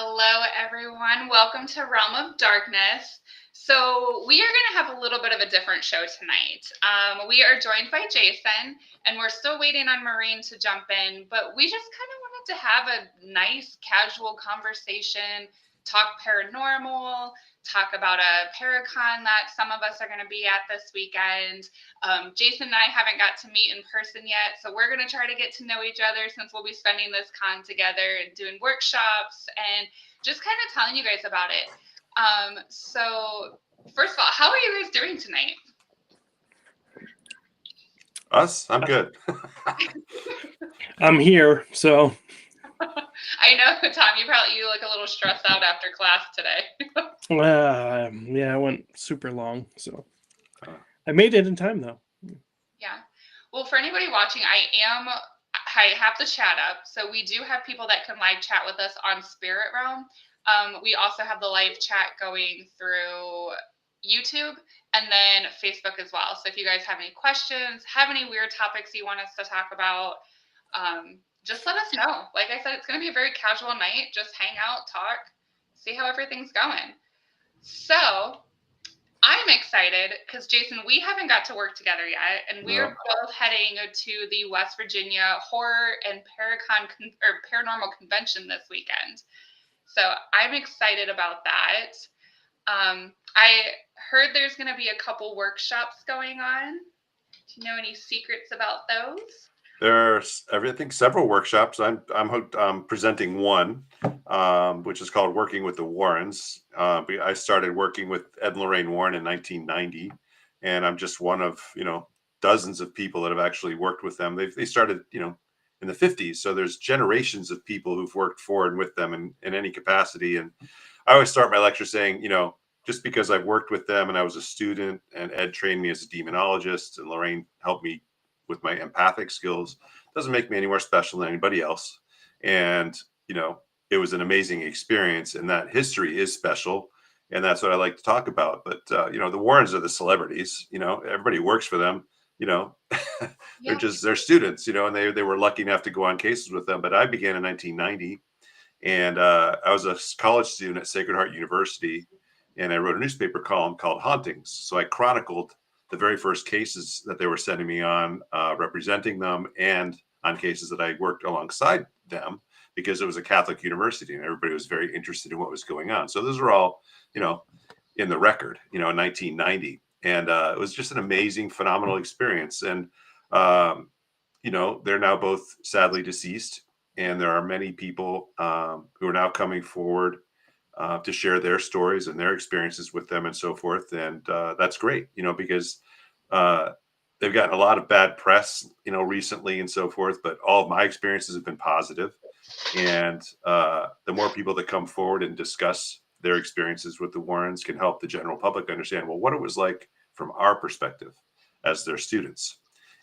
Hello, everyone. Welcome to Realm of Darkness. So, we are going to have a little bit of a different show tonight. We are joined by Jason, and we're still waiting on Maureen to jump in, but we just kind of wanted to have a nice, casual conversation, talk paranormal, talk about a Paracon that some of us are going to be at this weekend. Jason and I haven't got to meet in person yet, so we're going to try to get to know each other since we'll be spending this con together and doing workshops and just kind of telling you guys about it. So, first of all, how are you guys doing tonight? Us? I'm good. I'm here, so I know, Tom, you look a little stressed out after class today. yeah, I went super long, so I made it in time though. Yeah. Well, for anybody watching, I have the chat up, so we do have people that can live chat with us on Spirit Realm. We also have the live chat going through YouTube and then Facebook as well. So if you guys have any questions, have any weird topics you want us to talk about, just let us know. Like I said, it's going to be a very casual night. Just hang out, talk, see how everything's going. So I'm excited because Jason, we haven't got to work together yet, and we're both heading to the West Virginia Horror and Paranormal Convention this weekend. So I'm excited about that. I heard there's going to be a couple workshops going on. Do you know any secrets about those? There's, I think, several workshops. I'm presenting one, which is called Working with the Warrens. I started working with Ed and Lorraine Warren in 1990, and I'm just one of dozens of people that have actually worked with them. They started in the 50s, so there's generations of people who've worked for and with them in any capacity. And I always start my lecture saying, just because I've worked with them and I was a student, and Ed trained me as a demonologist, and Lorraine helped me with my empathic skills, doesn't make me any more special than anybody else. And, it was an amazing experience, and that history is special. And that's what I like to talk about. But, the Warrens are the celebrities, everybody works for them, they're students, and they were lucky enough to go on cases with them. But I began in 1990, and I was a college student at Sacred Heart University, and I wrote a newspaper column called Hauntings. So I chronicled the very first cases that they were sending me on, representing them, and on cases that I worked alongside them, because it was a Catholic university and everybody was very interested in what was going on. So those are all, in the record, in 1990. And it was just an amazing, phenomenal experience. And, they're now both sadly deceased. And there are many people who are now coming forward to share their stories and their experiences with them and so forth. And that's great, because they've gotten a lot of bad press, recently and so forth, but all of my experiences have been positive. And the more people that come forward and discuss their experiences with the Warrens can help the general public understand, well, what it was like from our perspective as their students.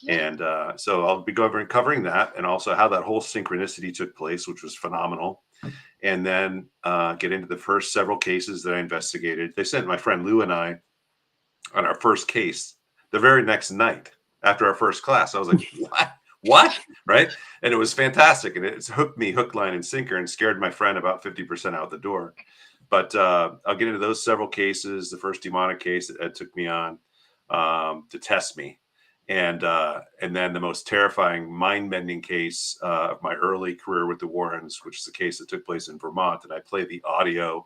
And so I'll be covering that, and also how that whole synchronicity took place, which was phenomenal. And then get into the first several cases that I investigated. They sent my friend Lou and I on our first case the very next night after our first class. I was like, what? Right? And it was fantastic. And it's hooked me hook, line, and sinker, and scared my friend about 50% out the door. But I'll get into those several cases. The first demonic case that Ed took me on to test me. And then the most terrifying, mind-bending case of my early career with the Warrens, which is a case that took place in Vermont. And I played the audio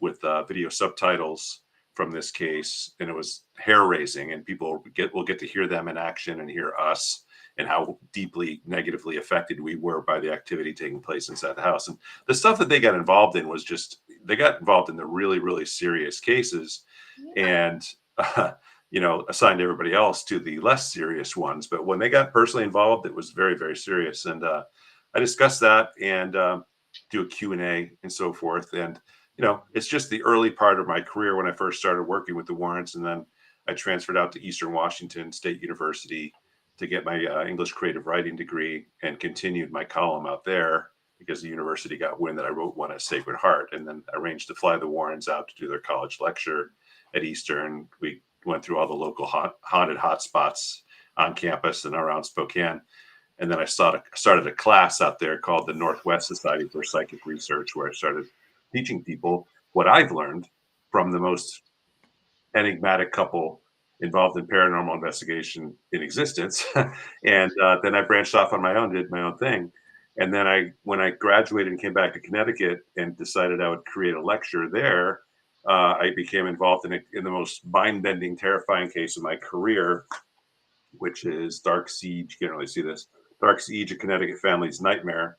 with video subtitles from this case, and it was hair-raising. And people will get to hear them in action and hear us and how deeply negatively affected we were by the activity taking place inside the house. And the stuff that they got involved in was just, they got involved in the really, really serious cases, and assigned everybody else to the less serious ones. But when they got personally involved, it was very, very serious. And I discussed that and do a Q&A and so forth. And, it's just the early part of my career when I first started working with the Warrens. And then I transferred out to Eastern Washington State University to get my English creative writing degree, and continued my column out there because the university got wind that I wrote one at Sacred Heart, and then arranged to fly the Warrens out to do their college lecture at Eastern. We went through all the local haunted hotspots on campus and around Spokane. And then I started a class out there called the Northwest Society for Psychic Research, where I started teaching people what I've learned from the most enigmatic couple involved in paranormal investigation in existence. And then I branched off on my own, did my own thing. And then when I graduated and came back to Connecticut and decided I would create a lecture there, I became involved in the most mind-bending, terrifying case of my career, which is Dark Siege. You can't really see this. Dark Siege, A Connecticut Family's Nightmare.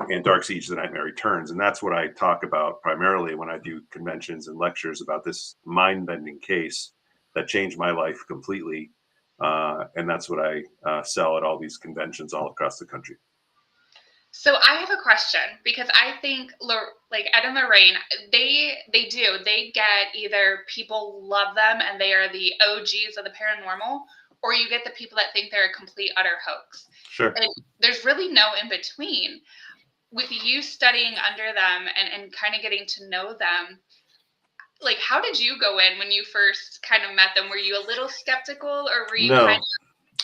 And Dark Siege, The Nightmare Returns. And that's what I talk about primarily when I do conventions and lectures about this mind-bending case that changed my life completely. And that's what I sell at all these conventions all across the country. So I have a question, because I think like Ed and Lorraine, they get either people love them and they are the OGs of the paranormal, or you get the people that think they're a complete utter hoax. Sure. And there's really no in between. With you studying under them and kind of getting to know them, like, how did you go in when you first kind of met them? Were you a little skeptical, or were you kind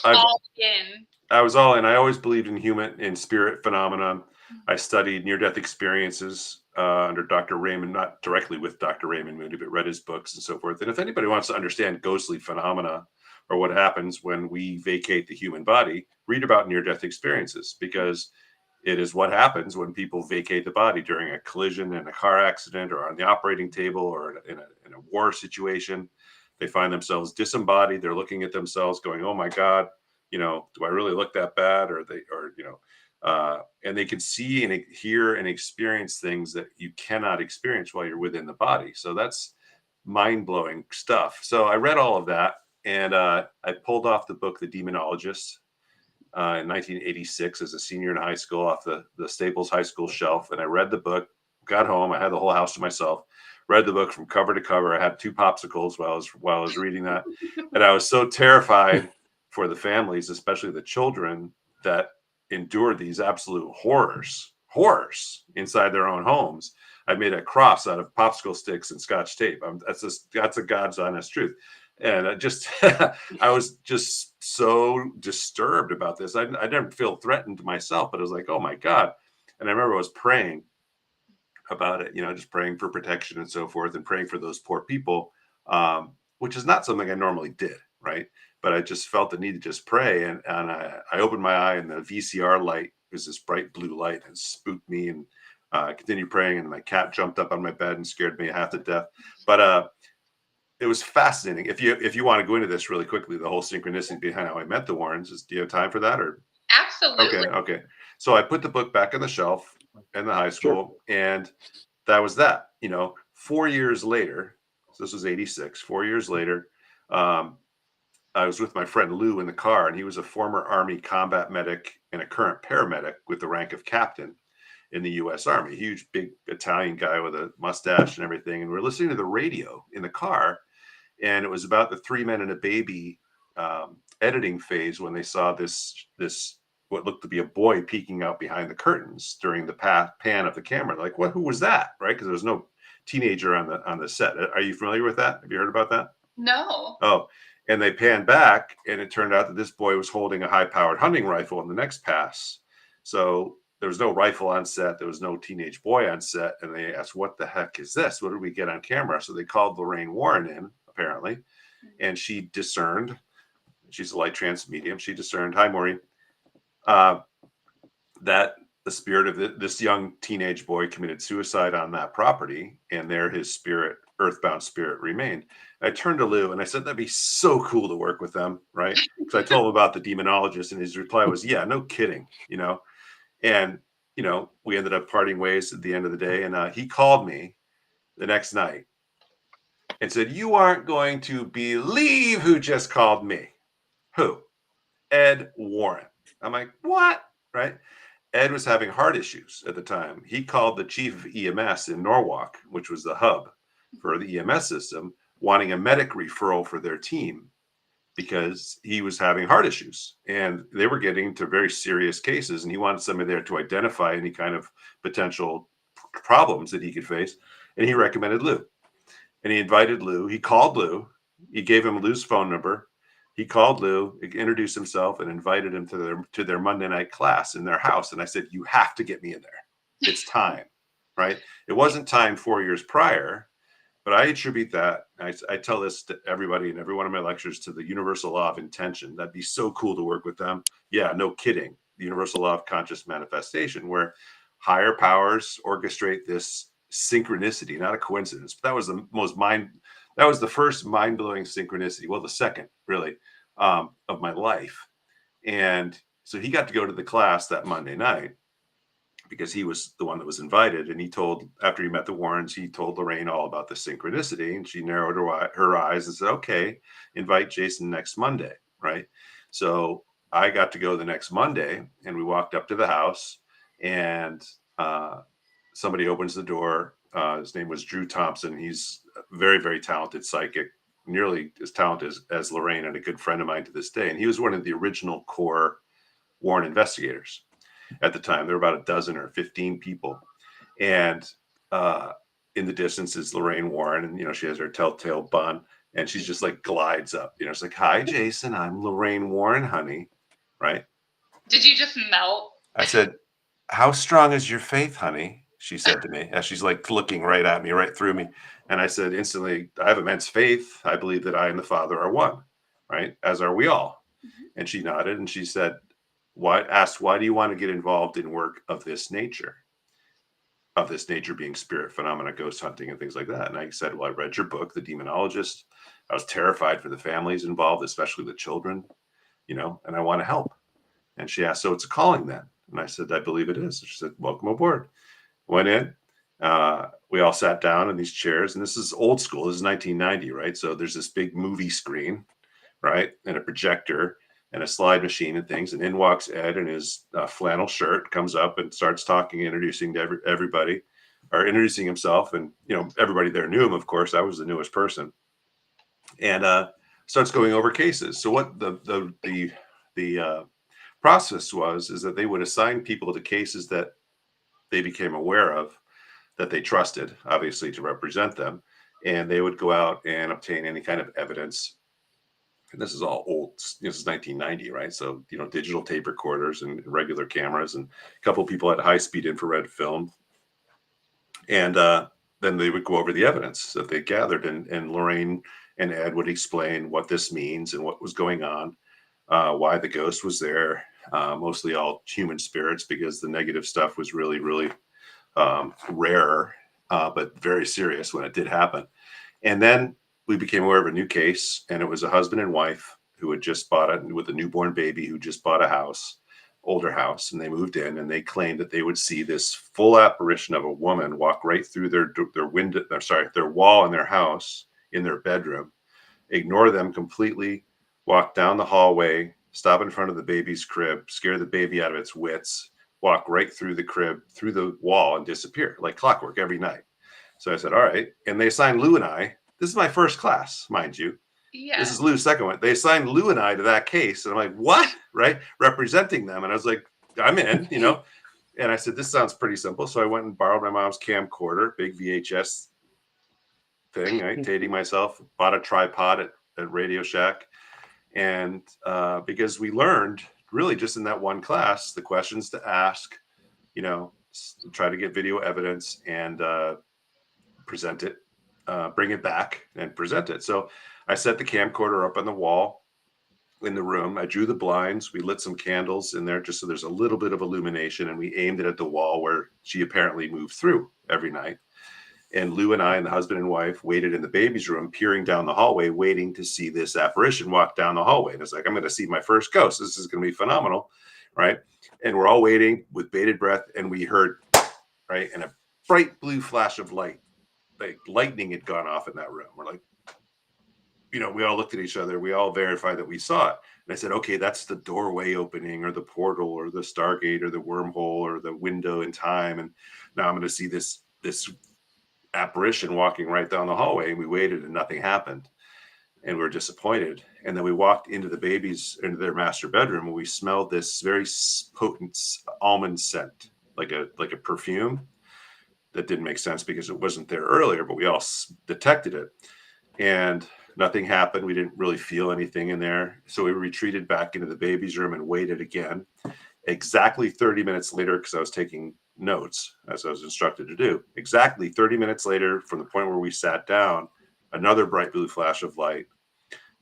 of all in? I was all in. I always believed in spirit phenomena. I studied near-death experiences under Dr. Raymond, not directly with Dr. Raymond Moody, but read his books and so forth. And if anybody wants to understand ghostly phenomena or what happens when we vacate the human body, read about near-death experiences, because it is what happens when people vacate the body during a collision in a car accident or on the operating table or in a war situation. They find themselves disembodied. They're looking at themselves going, oh my God, do I really look that bad? And they can see and hear and experience things that you cannot experience while you're within the body. So that's mind-blowing stuff. So I read all of that, and I pulled off the book, The Demonologist, in 1986 as a senior in high school off the Staples High School shelf. And I read the book, got home. I had the whole house to myself, read the book from cover to cover. I had 2 popsicles while I was reading that. And I was so terrified for the families, especially the children that endured these absolute horrors inside their own homes. I made a cross out of popsicle sticks and Scotch tape. That's a God's honest truth. And I was just so disturbed about this. I didn't feel threatened myself, but I was like, oh my God. And I remember I was praying about it, just praying for protection and so forth, and praying for those poor people, which is not something I normally did, right? But I just felt the need to just pray. And I opened my eye, and the VCR light was this bright blue light, and spooked me, and continued praying. And my cat jumped up on my bed and scared me half to death. But it was fascinating. If you want to go into this really quickly, the whole synchronicity behind how I met the Warrens, do you have time for that? Or Absolutely. Okay. So I put the book back on the shelf in the high school, and that was that. 4 years later, so this was 86. 4 years later, I was with my friend Lou in the car, and he was a former Army combat medic and a current paramedic with the rank of captain in the U.S. Army. Huge, big Italian guy with a mustache and everything. And we're listening to the radio in the car, and it was about the 3 Men and a Baby editing phase when they saw this what looked to be a boy peeking out behind the curtains during the pan of the camera. Like, who was that? Right? Because there was no teenager on the set. Are you familiar with that? Have you heard about that? No. Oh, and they panned back, and it turned out that this boy was holding a high-powered hunting rifle in the next pass. So there was no rifle on set. There was no teenage boy on set. And they asked, what the heck is this? What did we get on camera? So they called Lorraine Warren in, apparently, and she discerned. She's a light trance medium. She discerned, hi, Maureen, that the spirit of this young teenage boy committed suicide on that property, and there his spirit, earthbound spirit, remained. I turned to Lou and I said, that'd be so cool to work with them, right? Because I told him about the demonologist, and his reply was, yeah, no kidding, And, we ended up parting ways at the end of the day. And he called me the next night and said, you aren't going to believe who just called me. Who? Ed Warren. I'm like, what? Right? Ed was having heart issues at the time. He called the chief of EMS in Norwalk, which was the hub for the EMS system, wanting a medic referral for their team because he was having heart issues, and they were getting into very serious cases, and he wanted somebody there to identify any kind of potential problems that he could face. And he recommended Lou, and he invited Lou. He called Lou. He gave him Lou's phone number. He called Lou, introduced himself, and invited him to their Monday night class in their house. And I said, you have to get me in there. It's time. right? It wasn't timed 4 years prior, but I attribute that. I tell this to everybody in every one of my lectures, to the universal law of intention. That'd be so cool to work with them. Yeah, no kidding. The universal law of conscious manifestation, where higher powers orchestrate this synchronicity, not a coincidence. But that was that was the first mind-blowing synchronicity. Well, the second, really, of my life. And so he got to go to the class that Monday night, because he was the one that was invited. And he told, after he met the Warrens, he told Lorraine all about the synchronicity, and she narrowed her eyes and said, okay, invite Jason next Monday. Right. So I got to go the next Monday, and we walked up to the house, and somebody opens the door. His name was Drew Thompson. He's a very, very talented psychic, nearly as talented as Lorraine, and a good friend of mine to this day. And he was one of the original core Warren investigators. At the time, there were about a dozen or 15 people. And in the distance is Lorraine Warren. And, she has her telltale bun, and she's just like glides up. It's like, hi, Jason, I'm Lorraine Warren, honey. Right. Did you just melt? I said, how strong is your faith, honey? She said to me, as she's like looking right at me, right through me. And I said instantly, I have immense faith. I believe that I and the Father are one. Right. As are we all. Mm-hmm. And she nodded, and she said, why do you want to get involved in work of this nature? Of this nature being spirit phenomena, ghost hunting, and things like that. And I said, well, I read your book, The Demonologist. I was terrified for the families involved, especially the children, and I want to help. And she asked, so it's a calling then? And I said, I believe it is. She said, welcome aboard. Went in. We all sat down in these chairs, and this is old school. This is 1990, right? So there's this big movie screen, right? And a projector, and a slide machine and things. And in walks Ed in his flannel shirt, comes up and starts talking, introducing to everybody, or introducing himself. And, everybody there knew him, of course. I was the newest person. And starts going over cases. So what the process is that they would assign people to cases that they became aware of, that they trusted, obviously, to represent them. And they would go out and obtain any kind of evidence. And this is all old. This is 1990, right? So, digital tape recorders and regular cameras, and a couple of people had high-speed infrared film. And then they would go over the evidence that they gathered, and Lorraine and Ed would explain what this means and what was going on, why the ghost was there, mostly all human spirits, because the negative stuff was really, really rare, but very serious when it did happen. And then we became aware of a new case, and it was a husband and wife who had just bought it with a newborn baby, who just bought a house, older house, and they moved in, and they claimed that they would see this full apparition of a woman walk right through their wall in their house, in their bedroom, ignore them completely, walk down the hallway, stop in front of the baby's crib, scare the baby out of its wits, walk right through the crib, through the wall, and disappear like clockwork every night. So I said, all right. And they assigned Lou and I. This is my first class, mind you. Yeah. This is Lou's second one. They assigned Lou and I to that case. And I'm like, what? Right? Representing them. And I was like, I'm in, And I said, this sounds pretty simple. So I went and borrowed my mom's camcorder, big VHS thing, right? Dating myself, bought a tripod at Radio Shack. And because we learned really just in that one class, the questions to ask, try to get video evidence and present it. Bring it back and present it. So I set the camcorder up on the wall in the room. I drew the blinds. We lit some candles in there just so there's a little bit of illumination, and we aimed it at the wall where she apparently moved through every night. And Lou and I and the husband and wife waited in the baby's room, peering down the hallway, waiting to see this apparition walk down the hallway. And it's like, I'm going to see my first ghost. This is going to be phenomenal, right? And we're all waiting with bated breath, and we heard, right, and a bright blue flash of light. Like lightning had gone off in that room. We're like, we all looked at each other. We all verified that we saw it. And I said, okay, that's the doorway opening, or the portal, or the Stargate, or the wormhole, or the window in time. And now I'm going to see this apparition walking right down the hallway. And we waited, and nothing happened. And we were disappointed. And then we walked into their master bedroom, and we smelled this very potent almond scent, like a perfume. That didn't make sense because it wasn't there earlier, but we all detected it, and nothing happened. We didn't really feel anything in there. So we retreated back into the baby's room and waited again. Exactly 30 minutes later, because I was taking notes, as I was instructed to do. Exactly 30 minutes later, from the point where we sat down, another bright blue flash of light.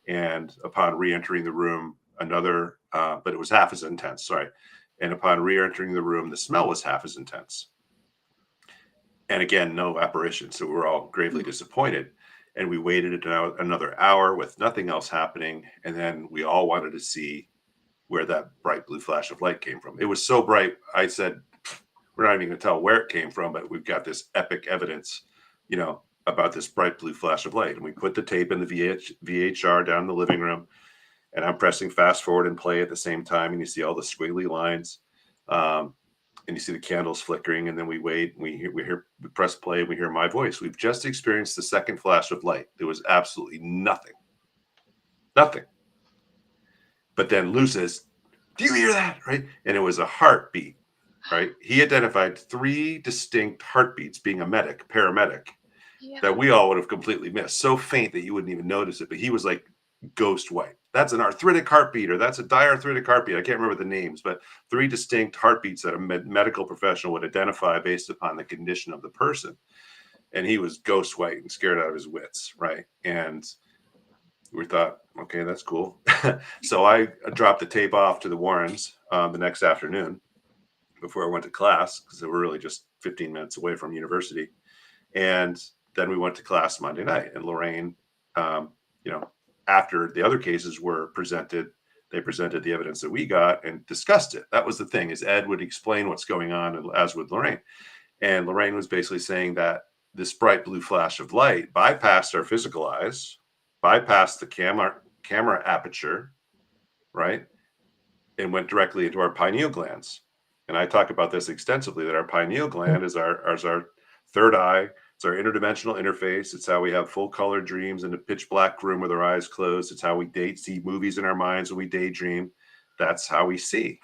And upon re-entering the room, another, but it was half as intense, sorry. And upon re-entering the room, the smell was half as intense. And again, no apparition. So we were all gravely disappointed. And we waited another hour with nothing else happening. And then we all wanted to see where that bright blue flash of light came from. It was so bright, I said, we're not even going to tell where it came from, but we've got this epic evidence, about this bright blue flash of light. And we put the tape in the VHR down in the living room, and I'm pressing fast forward and play at the same time. And you see all the squiggly lines, and you see the candles flickering. And then we wait, and we press play, and we hear my voice. We've just experienced the second flash of light. There was absolutely nothing. But then Lou says, "Do you hear that?" Right? And it was a heartbeat, right? He identified 3 distinct heartbeats, being a paramedic, that we all would have completely missed. So faint that you wouldn't even notice it. But he was like ghost white. That's an arthritic heartbeat, or that's a diarthritic heartbeat. I can't remember the names, but 3 distinct heartbeats that a medical professional would identify based upon the condition of the person. And he was ghost white and scared out of his wits, right? And we thought, okay, that's cool. So I dropped the tape off to the Warrens the next afternoon before I went to class, because they were really just 15 minutes away from university. And then we went to class Monday night, and Lorraine, after the other cases were presented, they presented the evidence that we got and discussed it. That was the thing, is Ed would explain what's going on, as would Lorraine. And Lorraine was basically saying that this bright blue flash of light bypassed our physical eyes, bypassed the camera aperture, right? And went directly into our pineal glands. And I talk about this extensively, that our pineal gland is our third eye. It's our interdimensional interface. It's how we have full color dreams in a pitch black room with our eyes closed. It's how we see movies in our minds when we daydream. That's how we see.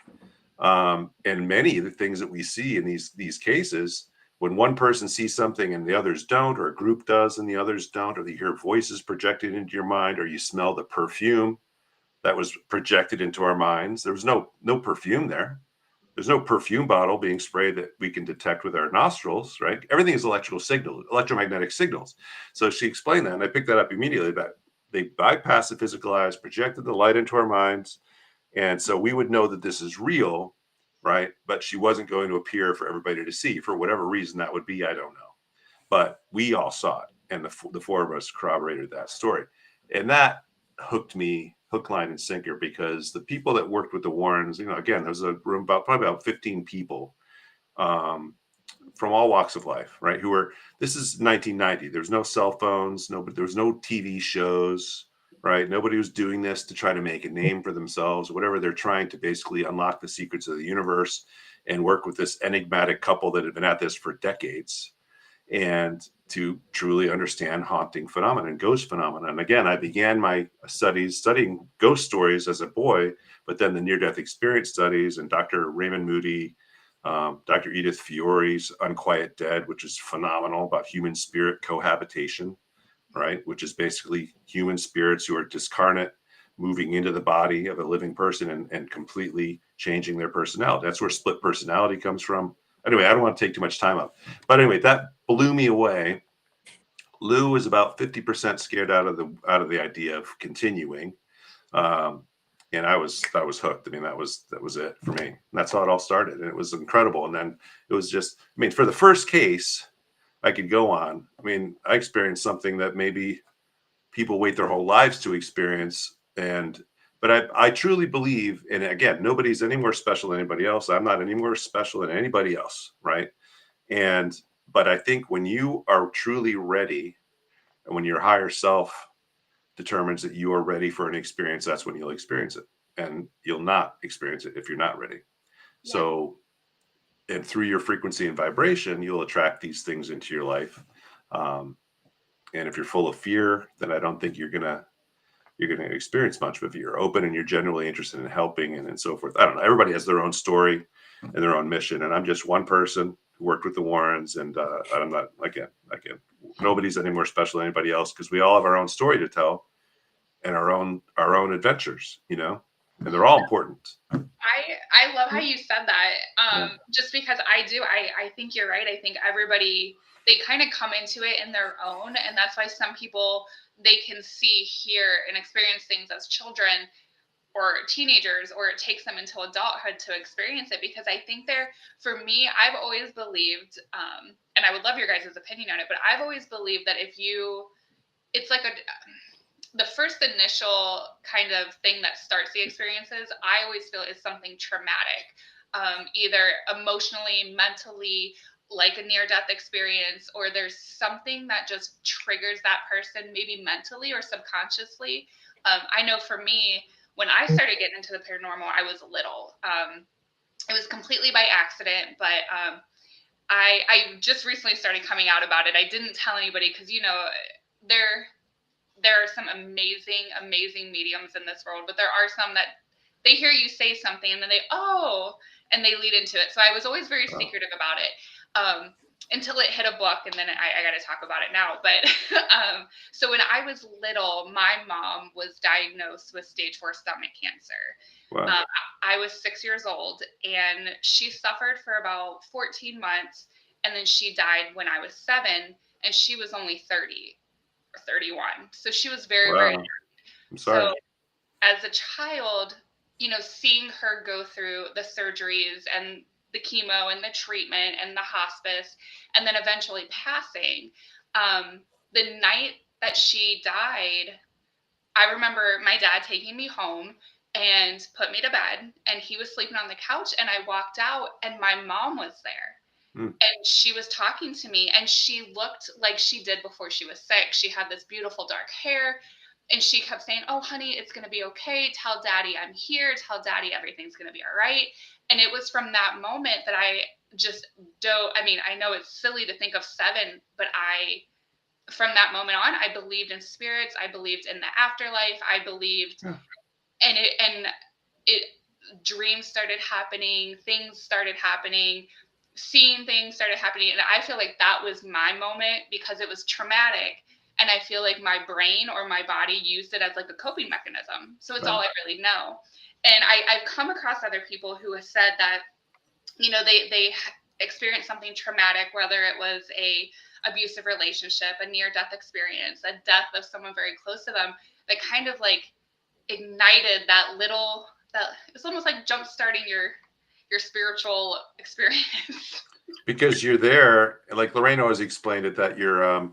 And many of the things that we see in these cases, when one person sees something and the others don't, or a group does and the others don't, or you hear voices projected into your mind, or you smell the perfume that was projected into our minds. There was no perfume there. There's no perfume bottle being sprayed that we can detect with our nostrils, right? Everything is electromagnetic signals. So she explained that, and I picked that up immediately, that they bypassed the physical eyes, projected the light into our minds. And so we would know that this is real, right? But she wasn't going to appear for everybody to see. For whatever reason that would be, I don't know. But we all saw it, and the 4 of us corroborated that story. And that hooked me hook, line, and sinker, because the people that worked with the Warrens, again, there was a room probably about 15 people from all walks of life, right? This is 1990. There's no cell phones, there was no TV shows, right? Nobody was doing this to try to make a name for themselves, whatever. They're trying to basically unlock the secrets of the universe and work with this enigmatic couple that had been at this for decades, and to truly understand haunting phenomena and ghost phenomena. And again, I began my studies studying ghost stories as a boy, but then the near-death experience studies, and Dr. Raymond Moody, Dr. Edith Fiore's Unquiet Dead, which is phenomenal, about human spirit cohabitation, right? Which is basically human spirits who are discarnate moving into the body of a living person and completely changing their personality. That's where split personality comes from. Anyway, I don't want to take too much time up. But anyway, that blew me away. Lou was about 50% scared out of the idea of continuing. And I was hooked. I mean, that was it for me. And that's how it all started. And it was incredible. And then it was just, for the first case I could go on, I experienced something that maybe people wait their whole lives to experience. But I truly believe, and again, nobody's any more special than anybody else. I'm not any more special than anybody else, right? But I think when you are truly ready, and when your higher self determines that you are ready for an experience, that's when you'll experience it. And you'll not experience it if you're not ready. Yeah. So, and through your frequency and vibration, you'll attract these things into your life. And if you're full of fear, then I don't think you're going to experience much. But if you're open and you're genuinely interested in helping and so forth, I don't know. Everybody has their own story and their own mission. And I'm just one person who worked with the Warrens. And I'm not, again, nobody's any more special than anybody else, because we all have our own story to tell and our own adventures, and they're all important. I love how you said that. Just because I think you're right. I think everybody, they kind of come into it in their own, and that's why some people, they can see, hear, and experience things as children or teenagers, or it takes them until adulthood to experience it. Because I think for me, I've always believed, and I would love your guys' opinion on it, but I've always believed that it's like the first initial kind of thing that starts the experiences, I always feel is something traumatic, either emotionally, mentally, like a near-death experience, or there's something that just triggers that person, maybe mentally or subconsciously. I know for me, when I started getting into the paranormal, I was little. It was completely by accident, but I just recently started coming out about it. I didn't tell anybody because, there are some amazing mediums in this world, but there are some that they hear you say something and then and they lead into it. So I was always very secretive about it, until it hit a book, and then I got to talk about it now. But so when I was little, my mom was diagnosed with stage 4 stomach cancer. Wow. I was 6 years old, and she suffered for about 14 months, and then she died when I was 7, and she was only 30. 31. So she was very, Wow. very young. I'm sorry. So as a child, seeing her go through the surgeries and the chemo and the treatment and the hospice, and then eventually passing, the night that she died, I remember my dad taking me home and put me to bed, and he was sleeping on the couch, and I walked out and my mom was there. And she was talking to me, and she looked like she did before she was sick. She had this beautiful dark hair, and she kept saying, "Oh, honey, it's going to be okay. Tell daddy I'm here. Tell daddy everything's going to be all right." And it was from that moment that I just I know it's silly to think of 7, but from that moment on, I believed in spirits. I believed in the afterlife. I believed, and dreams started happening. Things started happening. Seeing things started happening, and I feel like that was my moment because it was traumatic, and I feel like my brain or my body used it as like a coping mechanism. So it's all I really know. And I've come across other people who have said that, they experienced something traumatic, whether it was a abusive relationship, a near-death experience, a death of someone very close to them, that kind of like ignited that it's almost like jump starting your spiritual experience. Because you're there, like Lorraine always explained it, that you're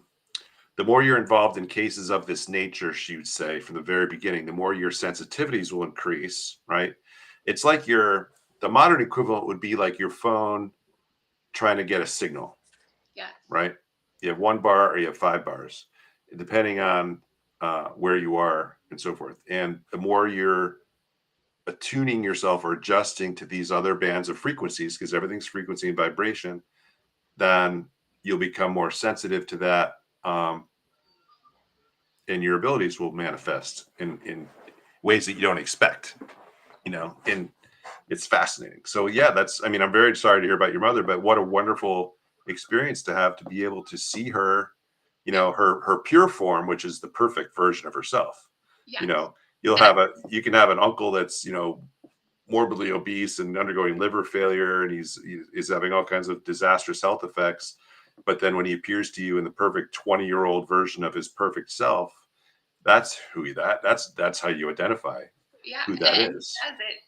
the more you're involved in cases of this nature, she would say from the very beginning, the more your sensitivities will increase, right? It's like the modern equivalent would be like your phone trying to get a signal. Yeah. Right? You have 1 bar or you have 5 bars, depending on where you are and so forth. And the more you're attuning yourself or adjusting to these other bands of frequencies, because everything's frequency and vibration, then you'll become more sensitive to that, and your abilities will manifest in ways that you don't expect, and it's fascinating. So yeah, I'm very sorry to hear about your mother, but what a wonderful experience to have, to be able to see her, her pure form, which is the perfect version of herself. Yes. You can have an uncle that's, morbidly obese and undergoing liver failure, and he's having all kinds of disastrous health effects. But then when he appears to you in the perfect 20-year-old version of his perfect self, that's that's how you identify who that is.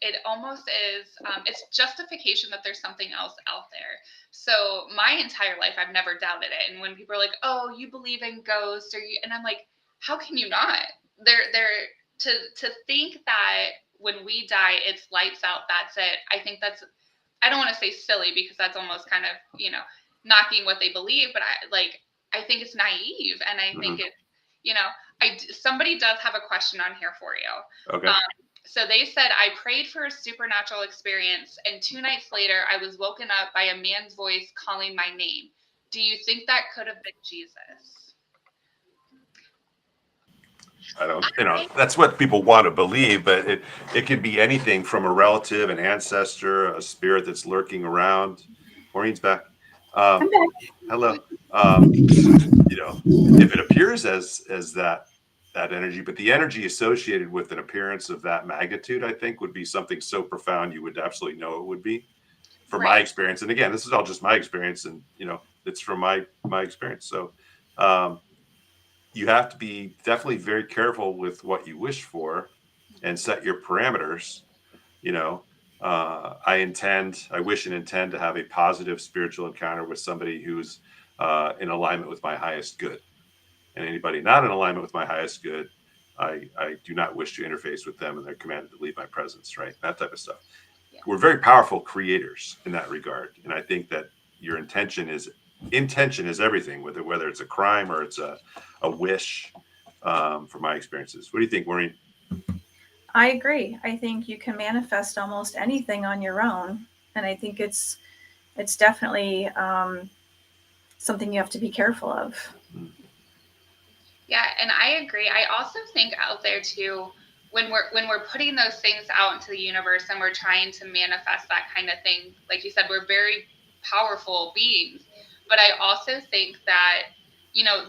It almost is, it's justification that there's something else out there. So my entire life, I've never doubted it. And when people are like, "Oh, you believe in ghosts," and I'm like, how can you not? To think that when we die, it's lights out, that's it. I think I don't want to say silly, because that's almost kind of, knocking what they believe, but I think it's naive. And I think somebody does have a question on here for you. Okay. So they said, "I prayed for a supernatural experience, and 2 nights later, I was woken up by a man's voice calling my name. Do you think that could have been Jesus?" I don't, that's what people want to believe, but it could be anything from a relative, an ancestor, a spirit that's lurking around. Maureen's back. I'm back. Hello. If it appears as that, that energy, but the energy associated with an appearance of that magnitude, I think, would be something so profound you would absolutely know it would be. From my Right. experience, and again, this is all just my experience, and it's from my experience. So um, you have to be definitely very careful with what you wish for, and set your parameters. You know, I wish and intend to have a positive spiritual encounter with somebody who's in alignment with my highest good. And anybody not in alignment with my highest good, I do not wish to interface with them, and they're commanded to leave my presence, right? That type of stuff. Yeah. We're very powerful creators in that regard. And I think that your intention is everything, whether it's a crime or it's a wish, from my experiences. What do you think, Maureen? I agree. I think you can manifest almost anything on your own. And I think it's definitely something you have to be careful of. Yeah, and I agree. I also think out there too, when we're putting those things out into the universe and we're trying to manifest that kind of thing, like you said, we're very powerful beings. But I also think that,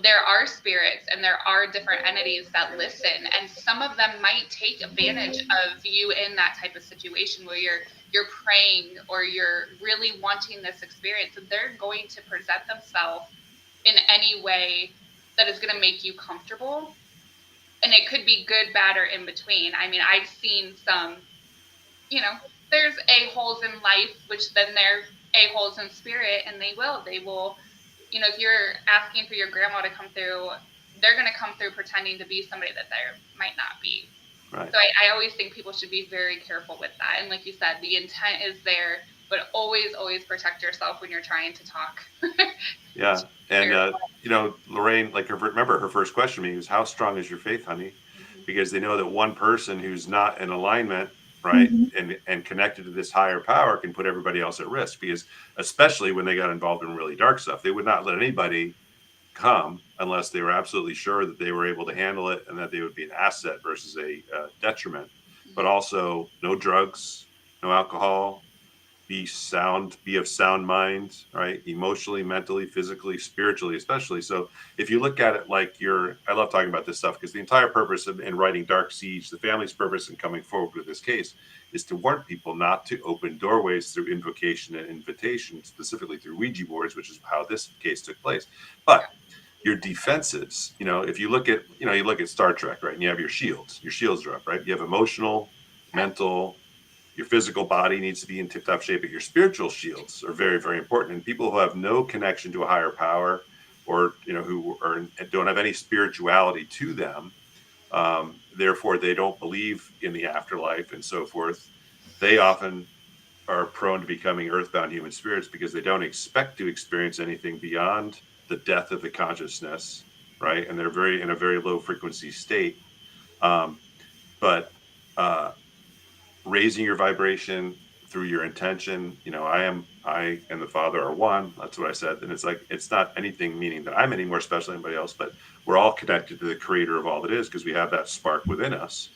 there are spirits and there are different entities that listen, and some of them might take advantage of you in that type of situation where you're praying or you're really wanting this experience, and they're going to present themselves in any way that is going to make you comfortable. And it could be good, bad, or in between. I mean, I've seen some, there's a-holes in life, which then they're a-holes in spirit, and they will, if you're asking for your grandma to come through, they're going to come through pretending to be somebody that they might not be. Right. So I always think people should be very careful with that. And like you said, the intent is there, but always, always protect yourself when you're trying to talk. Yeah. And, Lorraine, remember her first question to me was, how strong is your faith, honey? Because they know that one person who's not in alignment, right, and connected to this higher power can put everybody else at risk. Because especially when they got involved in really dark stuff, they would not let anybody come unless they were absolutely sure that they were able to handle it and that they would be an asset versus a detriment. But also, no drugs, no alcohol. Be of sound mind, right? Emotionally, mentally, physically, spiritually, especially. So if you look at it like I love talking about this stuff, because the entire purpose in writing Dark Siege, the family's purpose in coming forward with this case, is to warn people not to open doorways through invocation and invitation, specifically through Ouija boards, which is how this case took place. But your defenses, if you look at Star Trek, right? And you have your shields are up, right? You have emotional, mental. Your physical body needs to be in tip-top shape, but your spiritual shields are very, very important. And people who have no connection to a higher power, or who don't have any spirituality to them, therefore they don't believe in the afterlife and so forth, they often are prone to becoming earthbound human spirits because they don't expect to experience anything beyond the death of the consciousness, right? And they're in a very low frequency state. But raising your vibration through your intention, I and the Father are one. That's what I said. And it's not anything meaning that I'm any more special than anybody else, but we're all connected to the creator of all that is, because we have that spark within us,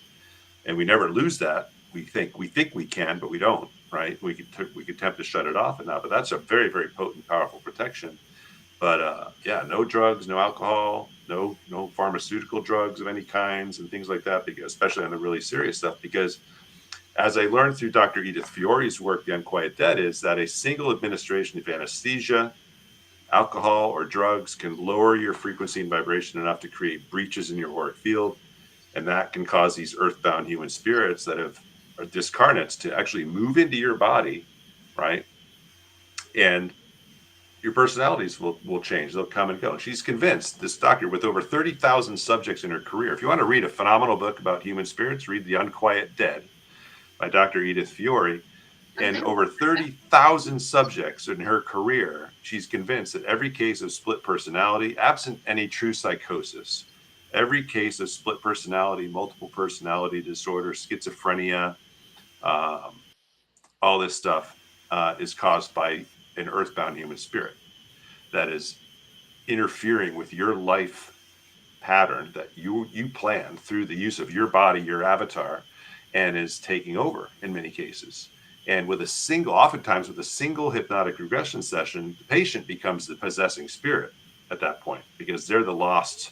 and we never lose that. We think we can, but we don't, right? We could attempt to shut it off and now, but that's a very, very potent, powerful protection. But no drugs, no alcohol, no pharmaceutical drugs of any kinds and things like that, because especially on the really serious stuff, because as I learned through Dr. Edith Fiore's work, The Unquiet Dead, is that a single administration of anesthesia, alcohol, or drugs can lower your frequency and vibration enough to create breaches in your auric field. And that can cause these earthbound human spirits that are discarnates to actually move into your body, right? And your personalities will change. They'll come and go. She's convinced, this doctor, with over 30,000 subjects in her career. If you want to read a phenomenal book about human spirits, read The Unquiet Dead by Dr. Edith Fiore. And over 30,000 subjects in her career, she's convinced that every case of split personality, absent any true psychosis, every case of split personality, multiple personality disorder, schizophrenia, all this stuff is caused by an earthbound human spirit that is interfering with your life pattern that you plan through the use of your body, your avatar, and is taking over in many cases. And oftentimes with a single hypnotic regression session, the patient becomes the possessing spirit at that point, because they're the lost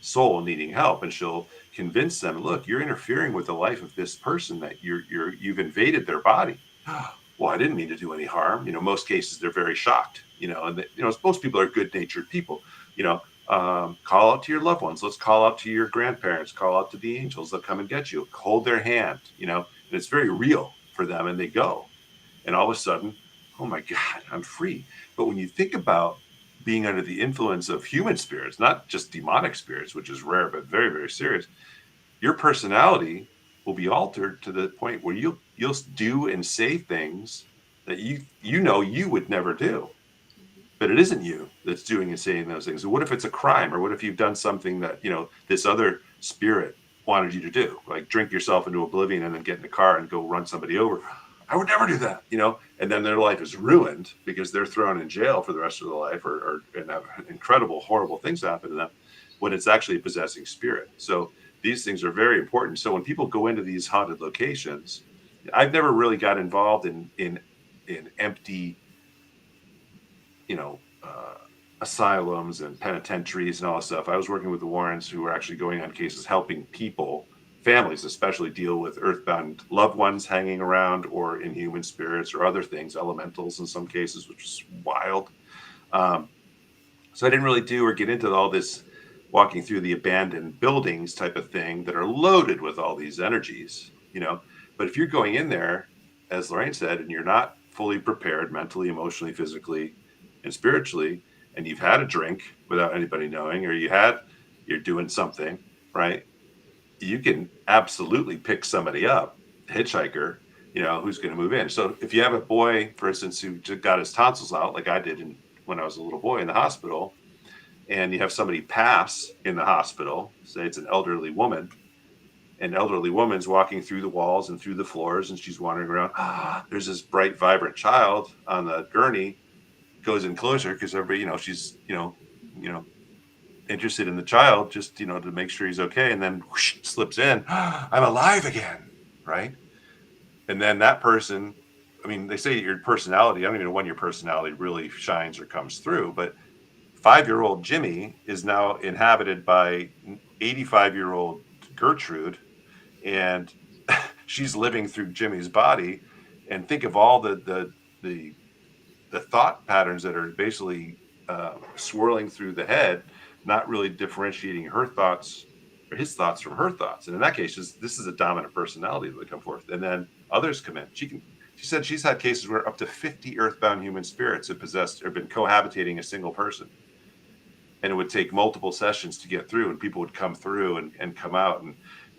soul needing help, and she'll convince them, look, you're interfering with the life of this person, that you've invaded their body. Well, I didn't mean to do any harm. Most cases they're very shocked, and most people are good natured people. Call out to your loved ones. Let's call out to your grandparents, call out to the angels. They'll come and get you, hold their hand, and it's very real for them. And they go, and all of a sudden, oh my God, I'm free. But when you think about being under the influence of human spirits, not just demonic spirits, which is rare, but very, very serious, your personality will be altered to the point where you'll do and say things that you would never do. But it isn't you that's doing and saying those things. What if it's a crime? Or what if you've done something that, this other spirit wanted you to do? Like drink yourself into oblivion and then get in the car and go run somebody over. I would never do that, and then their life is ruined because they're thrown in jail for the rest of their life and have incredible, horrible things happen to them when it's actually a possessing spirit. So these things are very important. So when people go into these haunted locations, I've never really got involved in empty, asylums and penitentiaries and all that stuff. I was working with the Warrens, who were actually going on cases, helping people, families especially, deal with earthbound loved ones hanging around, or inhuman spirits or other things, elementals in some cases, which is wild. So I didn't really do or get into all this walking through the abandoned buildings type of thing that are loaded with all these energies, But if you're going in there, as Lorraine said, and you're not fully prepared mentally, emotionally, physically, and spiritually, and you've had a drink without anybody knowing, or you're doing something, right? You can absolutely pick somebody up, a hitchhiker, who's going to move in. So if you have a boy, for instance, who just got his tonsils out, like I did when I was a little boy in the hospital, and you have somebody pass in the hospital, say it's an elderly woman, an elderly woman's walking through the walls and through the floors, and she's wandering around. There's this bright, vibrant child on the gurney, goes in closer because everybody, she's, interested in the child, just, to make sure he's okay. And then whoosh, slips in, I'm alive again. Right. And then that person, they say your personality, I don't even know when your personality really shines or comes through, but 5-year-old Jimmy is now inhabited by 85-year-old Gertrude, and she's living through Jimmy's body. And think of all the thought patterns that are basically swirling through the head, not really differentiating her thoughts or his thoughts from her thoughts. And in that case, this is a dominant personality that would come forth. And then others come in. She said she's had cases where up to 50 earthbound human spirits have possessed or been cohabitating a single person. And it would take multiple sessions to get through, and people would come through and come out,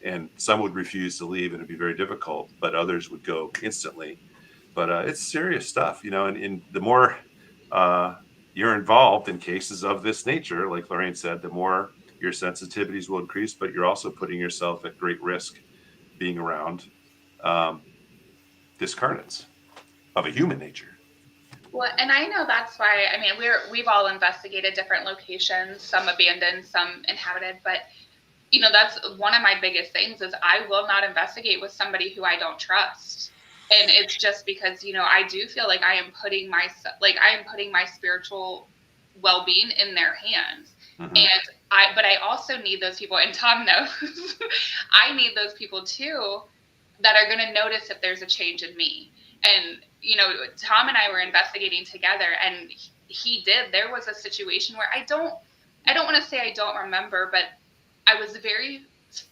and some would refuse to leave, and it'd be very difficult, but others would go instantly. But it's serious stuff, and the more you're involved in cases of this nature, like Lorraine said, the more your sensitivities will increase, but you're also putting yourself at great risk being around discarnates of a human nature. Well, and I know that's why, we've all investigated different locations, some abandoned, some inhabited, but that's one of my biggest things is I will not investigate with somebody who I don't trust. And it's just because, I do feel like I am putting my spiritual well-being in their hands. Mm-hmm. But I also need those people, and Tom knows, I need those people too, that are going to notice if there's a change in me. And, Tom and I were investigating together, and he did. There was a situation where I don't want to say I don't remember, but I was very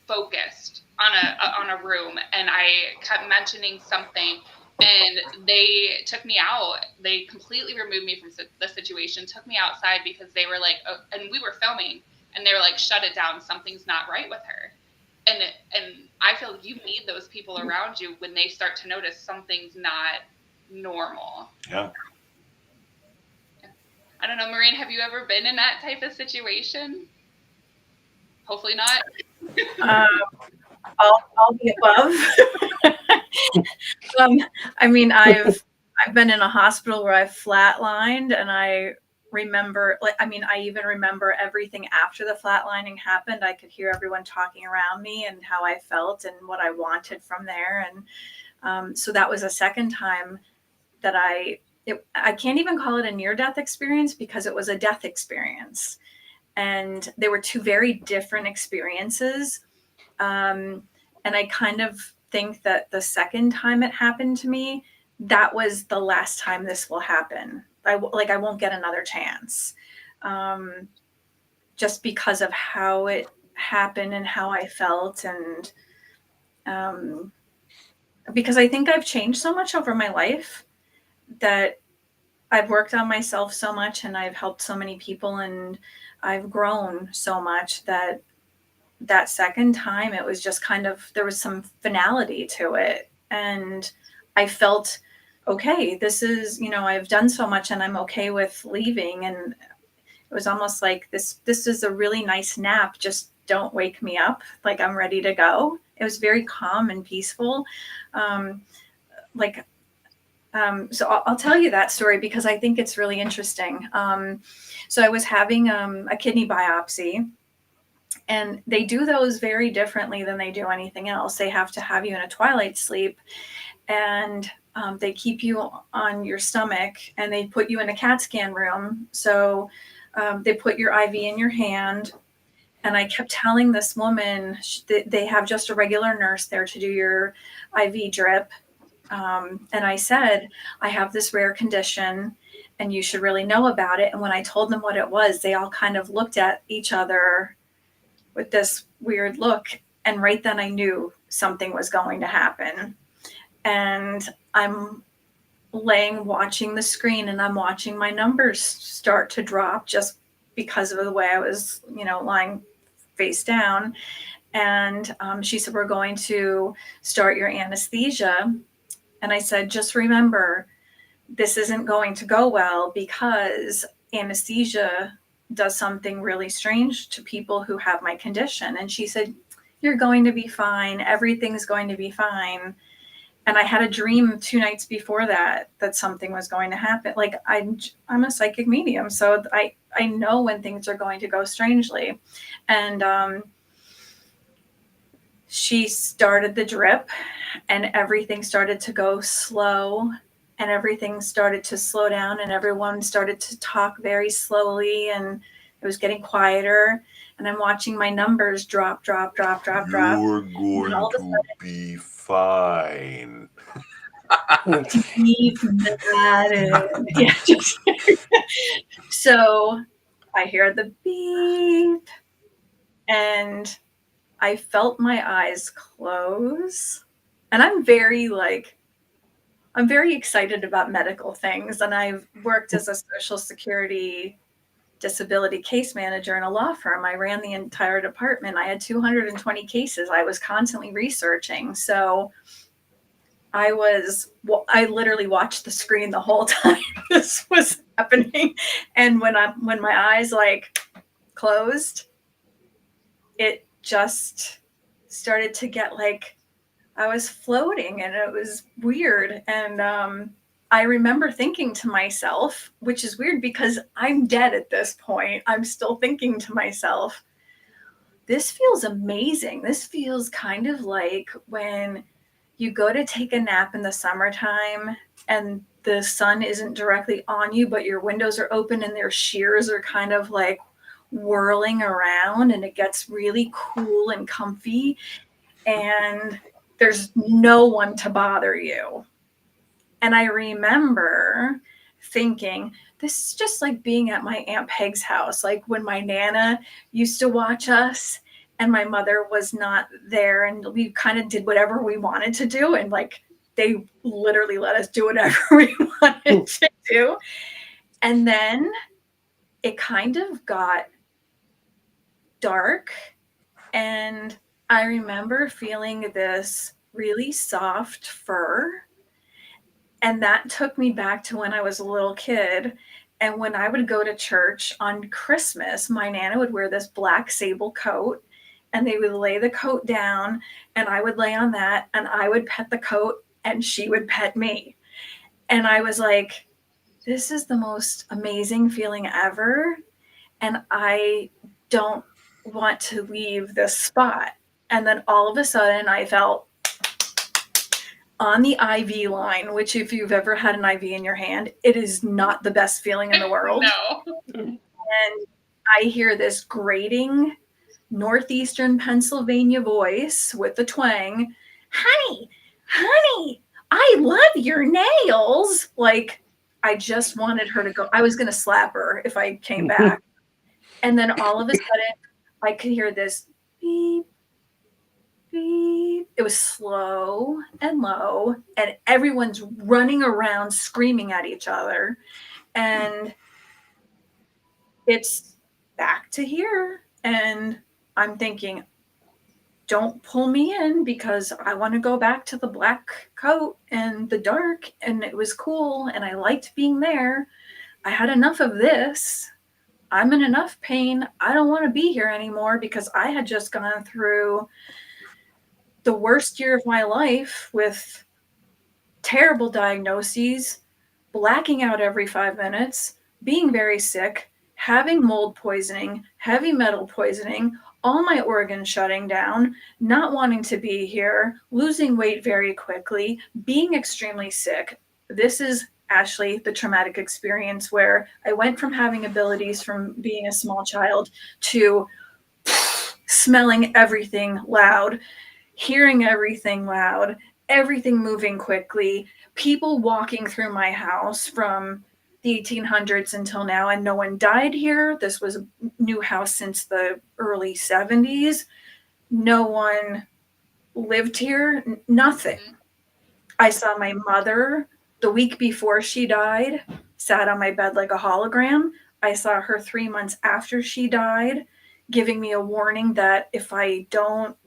focused on a room, and I kept mentioning something, and they took me out. They completely removed me from the situation, took me outside because they were like, and we were filming, and they were like, shut it down. Something's not right with her. And I feel you need those people around you when they start to notice something's not normal. Yeah. I don't know, Maureen, have you ever been in that type of situation? Hopefully not. All the above. I've been in a hospital where I've flatlined, and I remember, I even remember everything after the flatlining happened. I could hear everyone talking around me and how I felt and what I wanted from there. And so that was a second time that I can't even call it a near-death experience because it was a death experience. And they were two very different experiences. And I kind of think that the second time it happened to me, that was the last time this will happen. I won't get another chance. Just because of how it happened and how I felt. And because I think I've changed so much over my life, that I've worked on myself so much, and I've helped so many people, and I've grown so much that second time, it was just kind of, there was some finality to it. And I felt, okay, this is, I've done so much and I'm okay with leaving. And it was almost like this is a really nice nap. Just don't wake me up. Like, I'm ready to go. It was very calm and peaceful. So I'll tell you that story because I think it's really interesting. So I was having a kidney biopsy, and they do those very differently than they do anything else. They have to have you in a twilight sleep, and they keep you on your stomach, and they put you in a CAT scan room. So they put your IV in your hand. And I kept telling this woman that they have just a regular nurse there to do your IV drip. And I said, I have this rare condition and you should really know about it. And when I told them what it was, they all kind of looked at each other with this weird look. And right then I knew something was going to happen. And I'm watching the screen, and I'm watching my numbers start to drop just because of the way I was, lying face down. And she said, we're going to start your anesthesia. And I said, just remember, this isn't going to go well because anesthesia does something really strange to people who have my condition. And she said, you're going to be fine. Everything's going to be fine. And I had a dream 2 nights before that something was going to happen. Like, I'm a psychic medium, so I know when things are going to go strangely. And she started the drip, and everything started to go slow, and everything started to slow down, and everyone started to talk very slowly, and it was getting quieter. And I'm watching my numbers drop. You're going to be fine. Deep yeah, so I hear the beep, and I felt my eyes close. And I'm very excited about medical things. And I've worked as a Social Security disability case manager in a law firm. I ran the entire department. I had 220 cases. I was constantly researching. So I literally watched the screen the whole time this was happening. And when my eyes closed, it just started to get I was floating, and it was weird. And I remember thinking to myself, which is weird because I'm dead at this point, I'm still thinking to myself, this feels amazing. This feels kind of like when you go to take a nap in the summertime and the sun isn't directly on you, but your windows are open and their shears are kind of whirling around, and it gets really cool and comfy, and there's no one to bother you. And I remember thinking, this is just like being at my Aunt Peg's house, like when my Nana used to watch us and my mother was not there, and we kind of did whatever we wanted to do, and they literally let us do whatever we wanted to do. And then it kind of got dark, and I remember feeling this really soft fur, and that took me back to when I was a little kid. And when I would go to church on Christmas, my Nana would wear this black sable coat, and they would lay the coat down, and I would lay on that, and I would pet the coat, and she would pet me. And I was like, this is the most amazing feeling ever, and I don't want to leave this spot. And then all of a sudden I felt on the IV line, which if you've ever had an IV in your hand, it is not the best feeling in the world. No. And I hear this grating northeastern Pennsylvania voice with the twang. Honey, I love your nails. Like, I just wanted her to go. I was going to slap her if I came back. And then all of a sudden, I could hear this beep, beep. It was slow and low, and everyone's running around screaming at each other. And it's back to here. And I'm thinking, don't pull me in because I want to go back to the black coat and the dark. And it was cool. And I liked being there. I had enough of this. I'm in enough pain. I don't want to be here anymore because I had just gone through the worst year of my life with terrible diagnoses, blacking out every 5 minutes, being very sick, having mold poisoning, heavy metal poisoning, all my organs shutting down, not wanting to be here, losing weight very quickly, being extremely sick. This is Ashley, the traumatic experience where I went from having abilities from being a small child to smelling everything loud, hearing everything loud, everything moving quickly, people walking through my house from the 1800s until now, and no one died here. This was a new house since the early 70s. No one lived here, nothing. I saw my mother the week before she died, sat on my bed like a hologram. I saw her 3 months after she died, giving me a warning that if I don't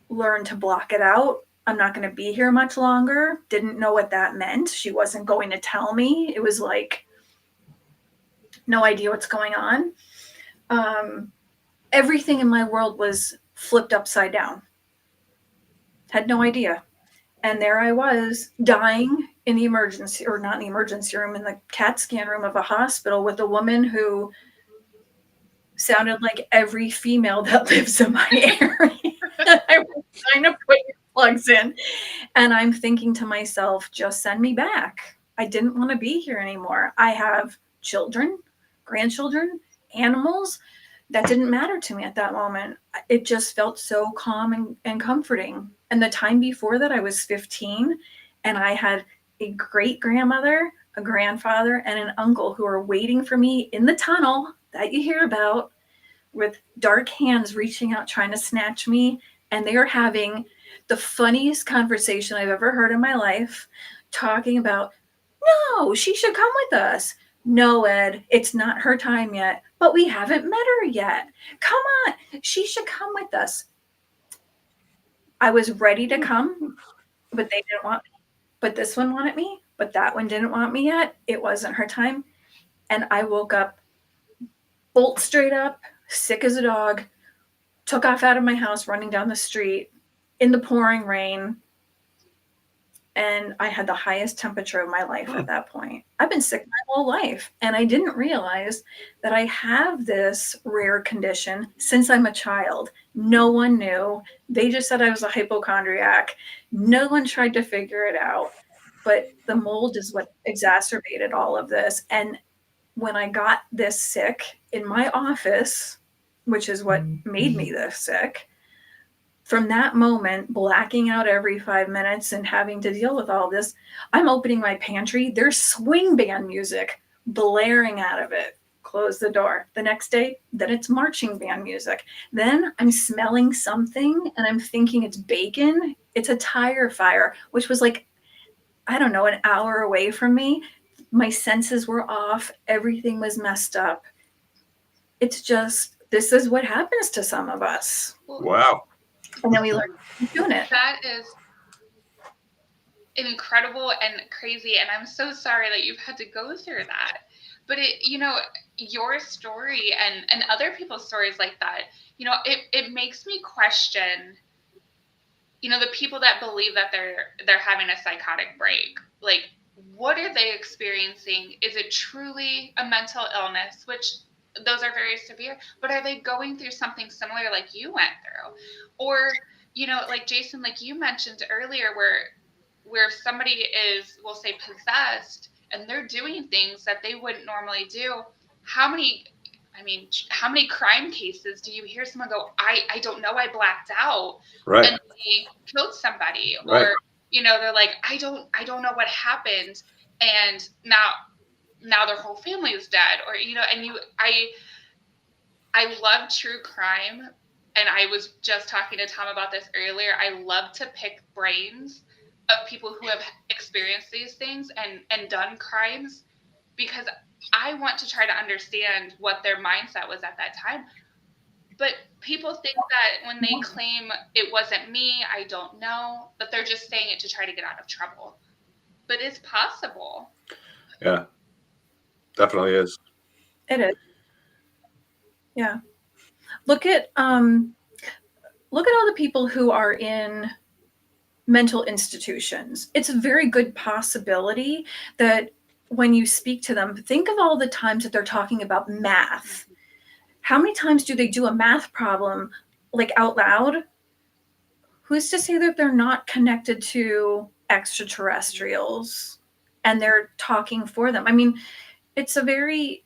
learn to block it out, I'm not going to be here much longer. Didn't know what that meant. She wasn't going to tell me. It was like, no idea what's going on. Everything in my world was flipped upside down. Had no idea. And there I was dying in the emergency, or not in the emergency room, in the CAT scan room of a hospital with a woman who sounded like every female that lives in my area. I was trying to put your plugs in. And I'm thinking to myself, just send me back. I didn't want to be here anymore. I have children, grandchildren, animals. That didn't matter to me at that moment. It just felt so calm and comforting. And the time before that, I was 15, and I had a great grandmother, a grandfather, and an uncle who were waiting for me in the tunnel that you hear about, with dark hands reaching out, trying to snatch me. And they are having the funniest conversation I've ever heard in my life, talking about, no, she should come with us. No, Ed, it's not her time yet, but we haven't met her yet. Come on, she should come with us. I was ready to come, but they didn't want me. But this one wanted me, but that one didn't want me yet. It wasn't her time. And I woke up bolt straight up, sick as a dog, took off out of my house, running down the street in the pouring rain. And I had the highest temperature of my life at that point. I've been sick my whole life, and I didn't realize that I have this rare condition since I'm a child. No one knew. They just said I was a hypochondriac. No one tried to figure it out. But the mold is what exacerbated all of this. And when I got this sick in my office, which is what made me this sick, from that moment, blacking out every 5 minutes and having to deal with all this, I'm opening my pantry. There's swing band music blaring out of it. Close the door. The next day, then it's marching band music. Then I'm smelling something and I'm thinking it's bacon. It's a tire fire, which was like, I don't know, an hour away from me. My senses were off. Everything was messed up. It's just, this is what happens to some of us. Wow. And then we learn doing it. That is incredible and crazy. And I'm so sorry that you've had to go through that. But your story and other people's stories like that, it makes me question, the people that believe that they're having a psychotic break. Like, what are they experiencing? Is it truly a mental illness, which those are very severe, but are they going through something similar like you went through? Or, like Jason, like you mentioned earlier, where somebody is, we'll say, possessed, and they're doing things that they wouldn't normally do. I mean, how many crime cases do you hear someone go, I don't know, I blacked out, Right. and they killed somebody, Right. or they're like, I don't know what happened, and now their whole family is dead, or I love true crime, and I was just talking to Tom about this earlier. I love to pick brains of people who have experienced these things and done crimes, because I want to try to understand what their mindset was at that time. But people think that when they claim it wasn't me, I don't know, that they're just saying it to try to get out of trouble. But it's possible. Yeah, definitely is. It is. Yeah. Look at all the people who are in mental institutions. It's a very good possibility that when you speak to them, think of all the times that they're talking about math. How many times do they do a math problem like out loud? Who's to say that they're not connected to extraterrestrials and they're talking for them? I mean, it's a very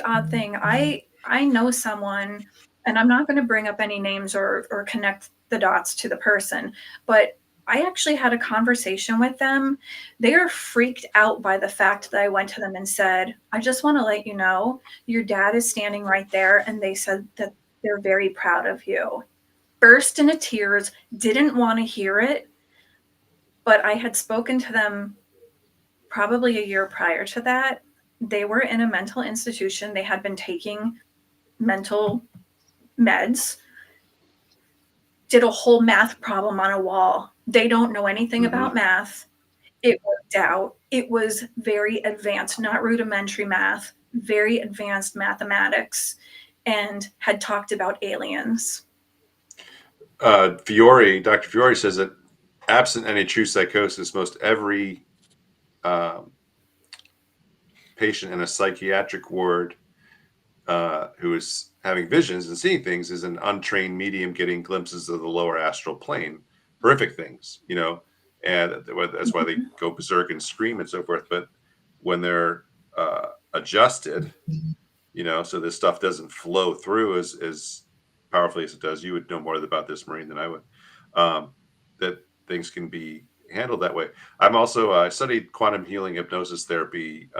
odd thing. I know someone, and I'm not going to bring up any names or connect the dots to the person, but I actually had a conversation with them. They are freaked out by the fact that I went to them and said, I just want to let you know your dad is standing right there. And they said that they're very proud of you. Burst into tears, didn't want to hear it. But I had spoken to them probably a year prior to that. They were in a mental institution. They had been taking mental meds, did a whole math problem on a wall. They don't know anything about math. It worked out. It was very advanced, not rudimentary math, very advanced mathematics, and had talked about aliens. Dr. Fiore says that absent any true psychosis, most every patient in a psychiatric ward who is having visions and seeing things is an untrained medium getting glimpses of the lower astral plane, horrific things, and that's why they go berserk and scream and so forth. But when they're adjusted, so this stuff doesn't flow through as powerfully as it does. You would know more about this, Maureen, than I would. That things can be handled that way. I'm also I studied quantum healing hypnosis therapy.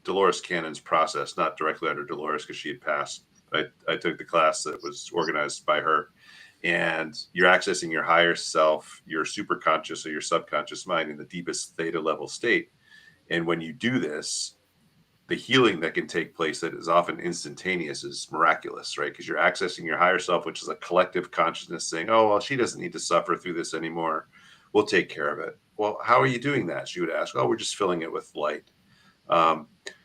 Dolores Cannon's process, not directly under Dolores because she had passed. I took the class that was organized by her, and you're accessing your higher self, your superconscious or your subconscious mind in the deepest theta level state. And when you do this, the healing that can take place that is often instantaneous is miraculous, right? Because you're accessing your higher self, which is a collective consciousness saying, oh, well, she doesn't need to suffer through this anymore. We'll take care of it. Well, how are you doing that? She would ask, oh, we're just filling it with light.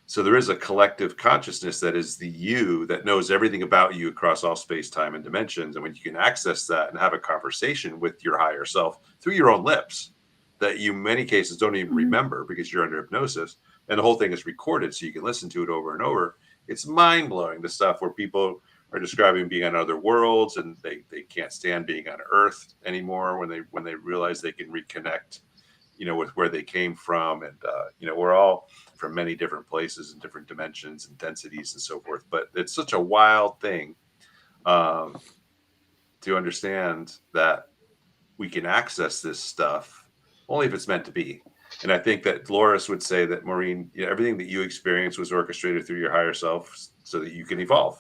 So there is a collective consciousness that is the you that knows everything about you across all space, time, and dimensions. And when you can access that and have a conversation with your higher self through your own lips that you in many cases don't even remember because you're under hypnosis, and the whole thing is recorded so you can listen to it over and over. It's mind-blowing, the stuff where people are describing being on other worlds and they can't stand being on Earth anymore when they realize they can reconnect, with where they came from. And, we're all from many different places and different dimensions and densities and so forth. But it's such a wild thing to understand that we can access this stuff only if it's meant to be. And I think that Dolores would say that, Maureen, everything that you experienced was orchestrated through your higher self so that you can evolve,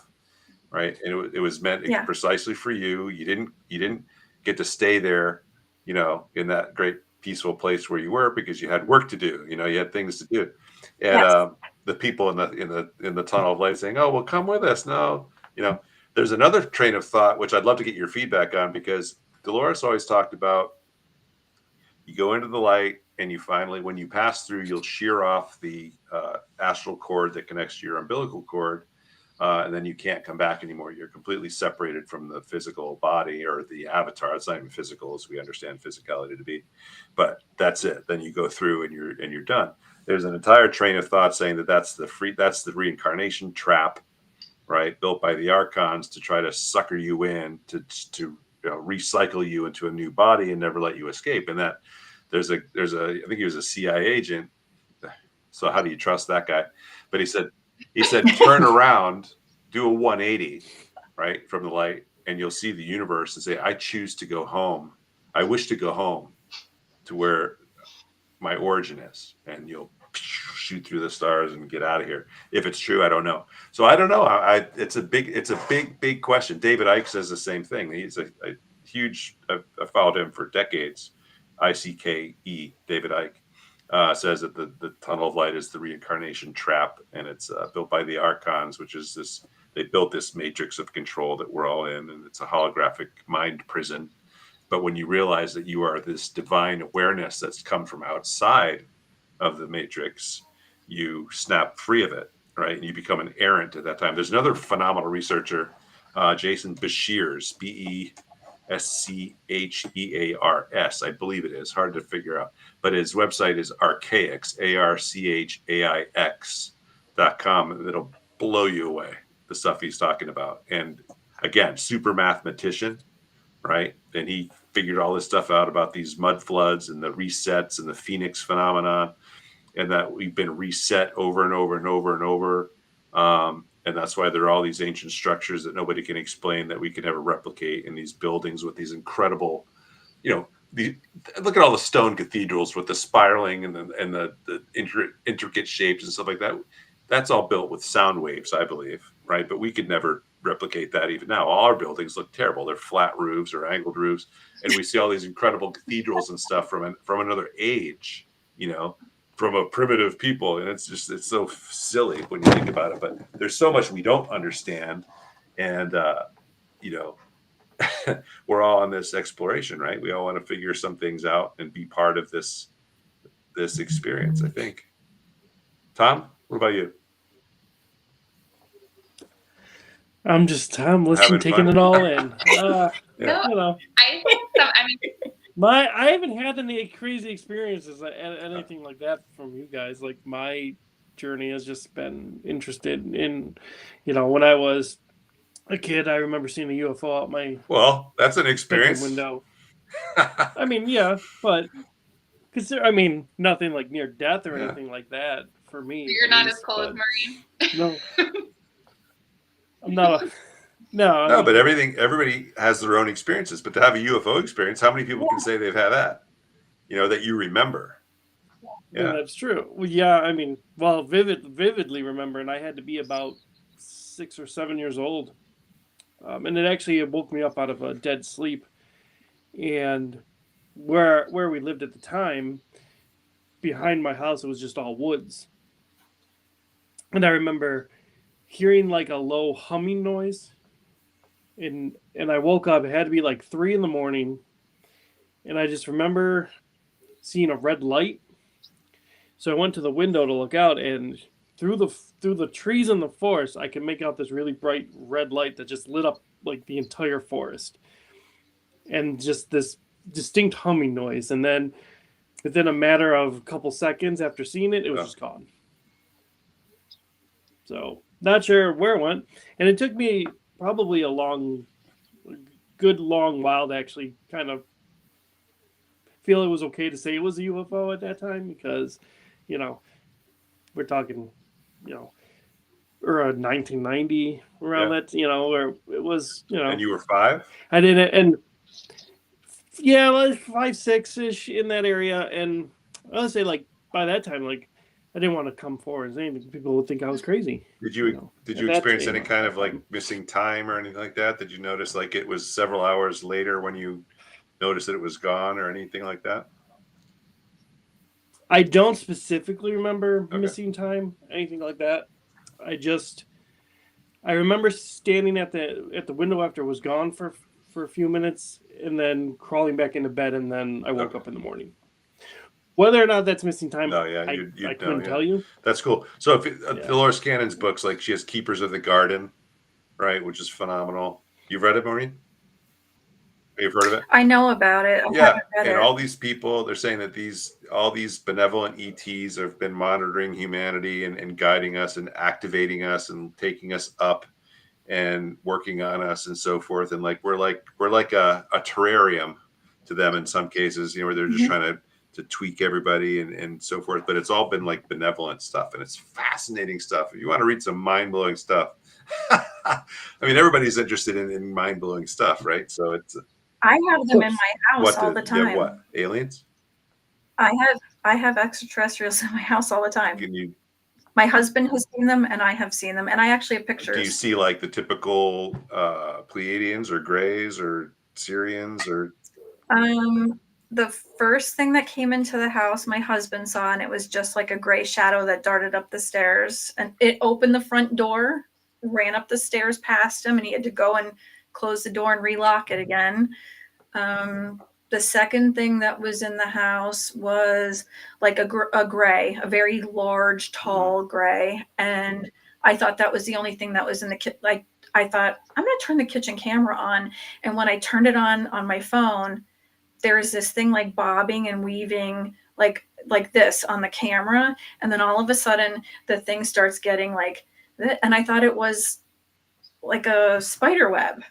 right? And it was meant precisely for you. You didn't get to stay there, in that great peaceful place where you were because you had work to do. You had things to do. And the people in the tunnel of light saying, "Oh, well, come with us." No, there's another train of thought which I'd love to get your feedback on, because Dolores always talked about you go into the light and you finally, when you pass through, you'll shear off the astral cord that connects to your umbilical cord. And then you can't come back anymore. You're completely separated from the physical body or the avatar. It's not even physical as we understand physicality to be, but that's it. Then you go through and you're done. There's an entire train of thought saying that that's the reincarnation trap, right? Built by the archons to try to sucker you in to recycle you into a new body and never let you escape. And that there's a I think he was a CIA agent. So how do you trust that guy? But he said turn around do a 180, right, from the light, and you'll see the universe and say, I choose to go home. I wish to go home to where my origin is. And you'll shoot through the stars and get out of here. If it's true, I don't know. So I don't know. It's a big question. David Icke says the same thing. He's a huge, I've followed him for decades. ICKE, David Icke, says that the tunnel of light is the reincarnation trap, and it's built by the Archons, which is this, they built this matrix of control that we're all in, and it's a holographic mind prison. But when you realize that you are this divine awareness that's come from outside of the matrix, you snap free of it, right? And you become an errant at that time. There's another phenomenal researcher, Jason Beshears, Beschhears, I believe it is. Hard to figure out. But his website is Archaix, ARCHAIX.com. It'll blow you away, the stuff he's talking about. And again, super mathematician, right? And he figured all this stuff out about these mud floods and the resets and the Phoenix phenomenon, and that we've been reset over and over and over and over. And that's why there are all these ancient structures that nobody can explain that we can never replicate in these buildings with these incredible, look at all the stone cathedrals with the spiraling and the intricate shapes and stuff like that. That's all built with sound waves, I believe, right? But we could never replicate that even now. All our buildings look terrible. They're flat roofs or angled roofs, and we see all these incredible cathedrals and stuff from another age, from a primitive people, and it's so silly when you think about it. But there's so much we don't understand, and we're all on this exploration, right? We all want to figure some things out and be part of this experience, I think. Tom, what about you? I'm listening, taking it all in. I haven't had any crazy experiences, anything like that from you guys. Like, my journey has just been interested in, when I was a kid, I remember seeing a UFO out my that's an experience window. I mean, yeah, but because nothing like near death or anything like that for me. You're not as cool as Maureen. No. I'm not. No, but everybody has their own experiences. But to have a UFO experience, how many people can say they've had that? That you remember. Yeah, that's true. Well, vividly remember, and I had to be about 6 or 7 years old, and it woke me up out of a dead sleep. And where we lived at the time, behind my house, it was just all woods, and I remember hearing like a low humming noise, and I woke up. It had to be like 3 a.m, and I just remember seeing a red light. So I went to the window to look out, and through the trees in the forest, I could make out this really bright red light that just lit up like the entire forest, and just this distinct humming noise. And then within a matter of a couple seconds after seeing it, it was just gone. So not sure where it went, and it took me probably a good long while to actually kind of feel it was okay to say it was a UFO at that time, because, we're talking, or 1990 around that, where it was, And you were 5? I didn't, and yeah, like 5, 6-ish in that area, and I would say like by that time, like, I didn't want to come forward and say anything. People would think I was crazy. Did you experience any kind of like missing time or anything like that? Did you notice like it was several hours later when you noticed that it was gone or anything like that? I don't specifically remember missing time, anything like that. I remember standing at the window after it was gone for a few minutes, and then crawling back into bed, and then I woke up in the morning. Whether or not that's missing time, I couldn't tell you. That's cool. So if Dolores Cannon's books, like she has Keepers of the Garden, right, which is phenomenal. You've read it, Maureen? You've heard of it? I know about it. All these people, they're saying that all these benevolent ETs have been monitoring humanity and guiding us and activating us and taking us up and working on us and so forth. And like we're like a terrarium to them in some cases, where they're just trying to tweak everybody and so forth. But it's all been like benevolent stuff, and it's fascinating stuff. If you want to read some mind-blowing stuff, I mean, everybody's interested in mind blowing stuff, right? So it's I have them in my house all the yeah, time. what aliens? I have extraterrestrials in my house all the time. Can you My husband has seen them, and I have seen them, and I actually have do you pictures. see like the typical Pleiadians or Greys or Syrians or The first thing that came into the house, my husband saw, and it was just like a gray shadow that darted up the stairs, and it opened the front door, ran up the stairs past him, and he had to go and close the door and relock it again. The second thing that was in the house was like a gray, a very large, tall gray. And I thought that was the only thing that was in the kitchen. Like, I thought, I'm going to turn the kitchen camera on. And when I turned it on my phone, there was this thing like bobbing and weaving like this on the camera. And then all of a sudden the thing starts getting like, and I thought it was like a spider web.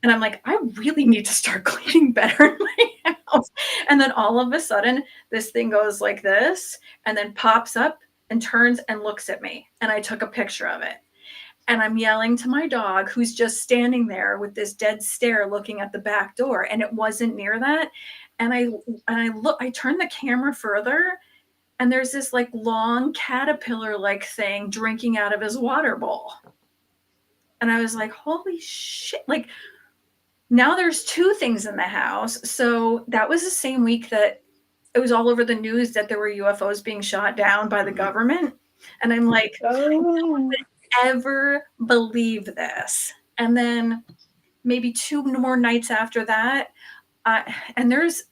And I'm like, I really need to start cleaning better in my house. And then all of a sudden, this thing goes like this and then pops up and turns and looks at me. And I took a picture of it. And I'm yelling to my dog, who's just standing there with this dead stare looking at the back door. And it wasn't near that. And I turned the camera further, and there's this like long caterpillar like thing drinking out of his water bowl. And I was like, holy shit. Like, now there's two things in the house. So that was the same week that it was all over the news that there were UFOs being shot down by the government. And I'm like, no one would ever believe this. And then maybe 2 more nights after that. And this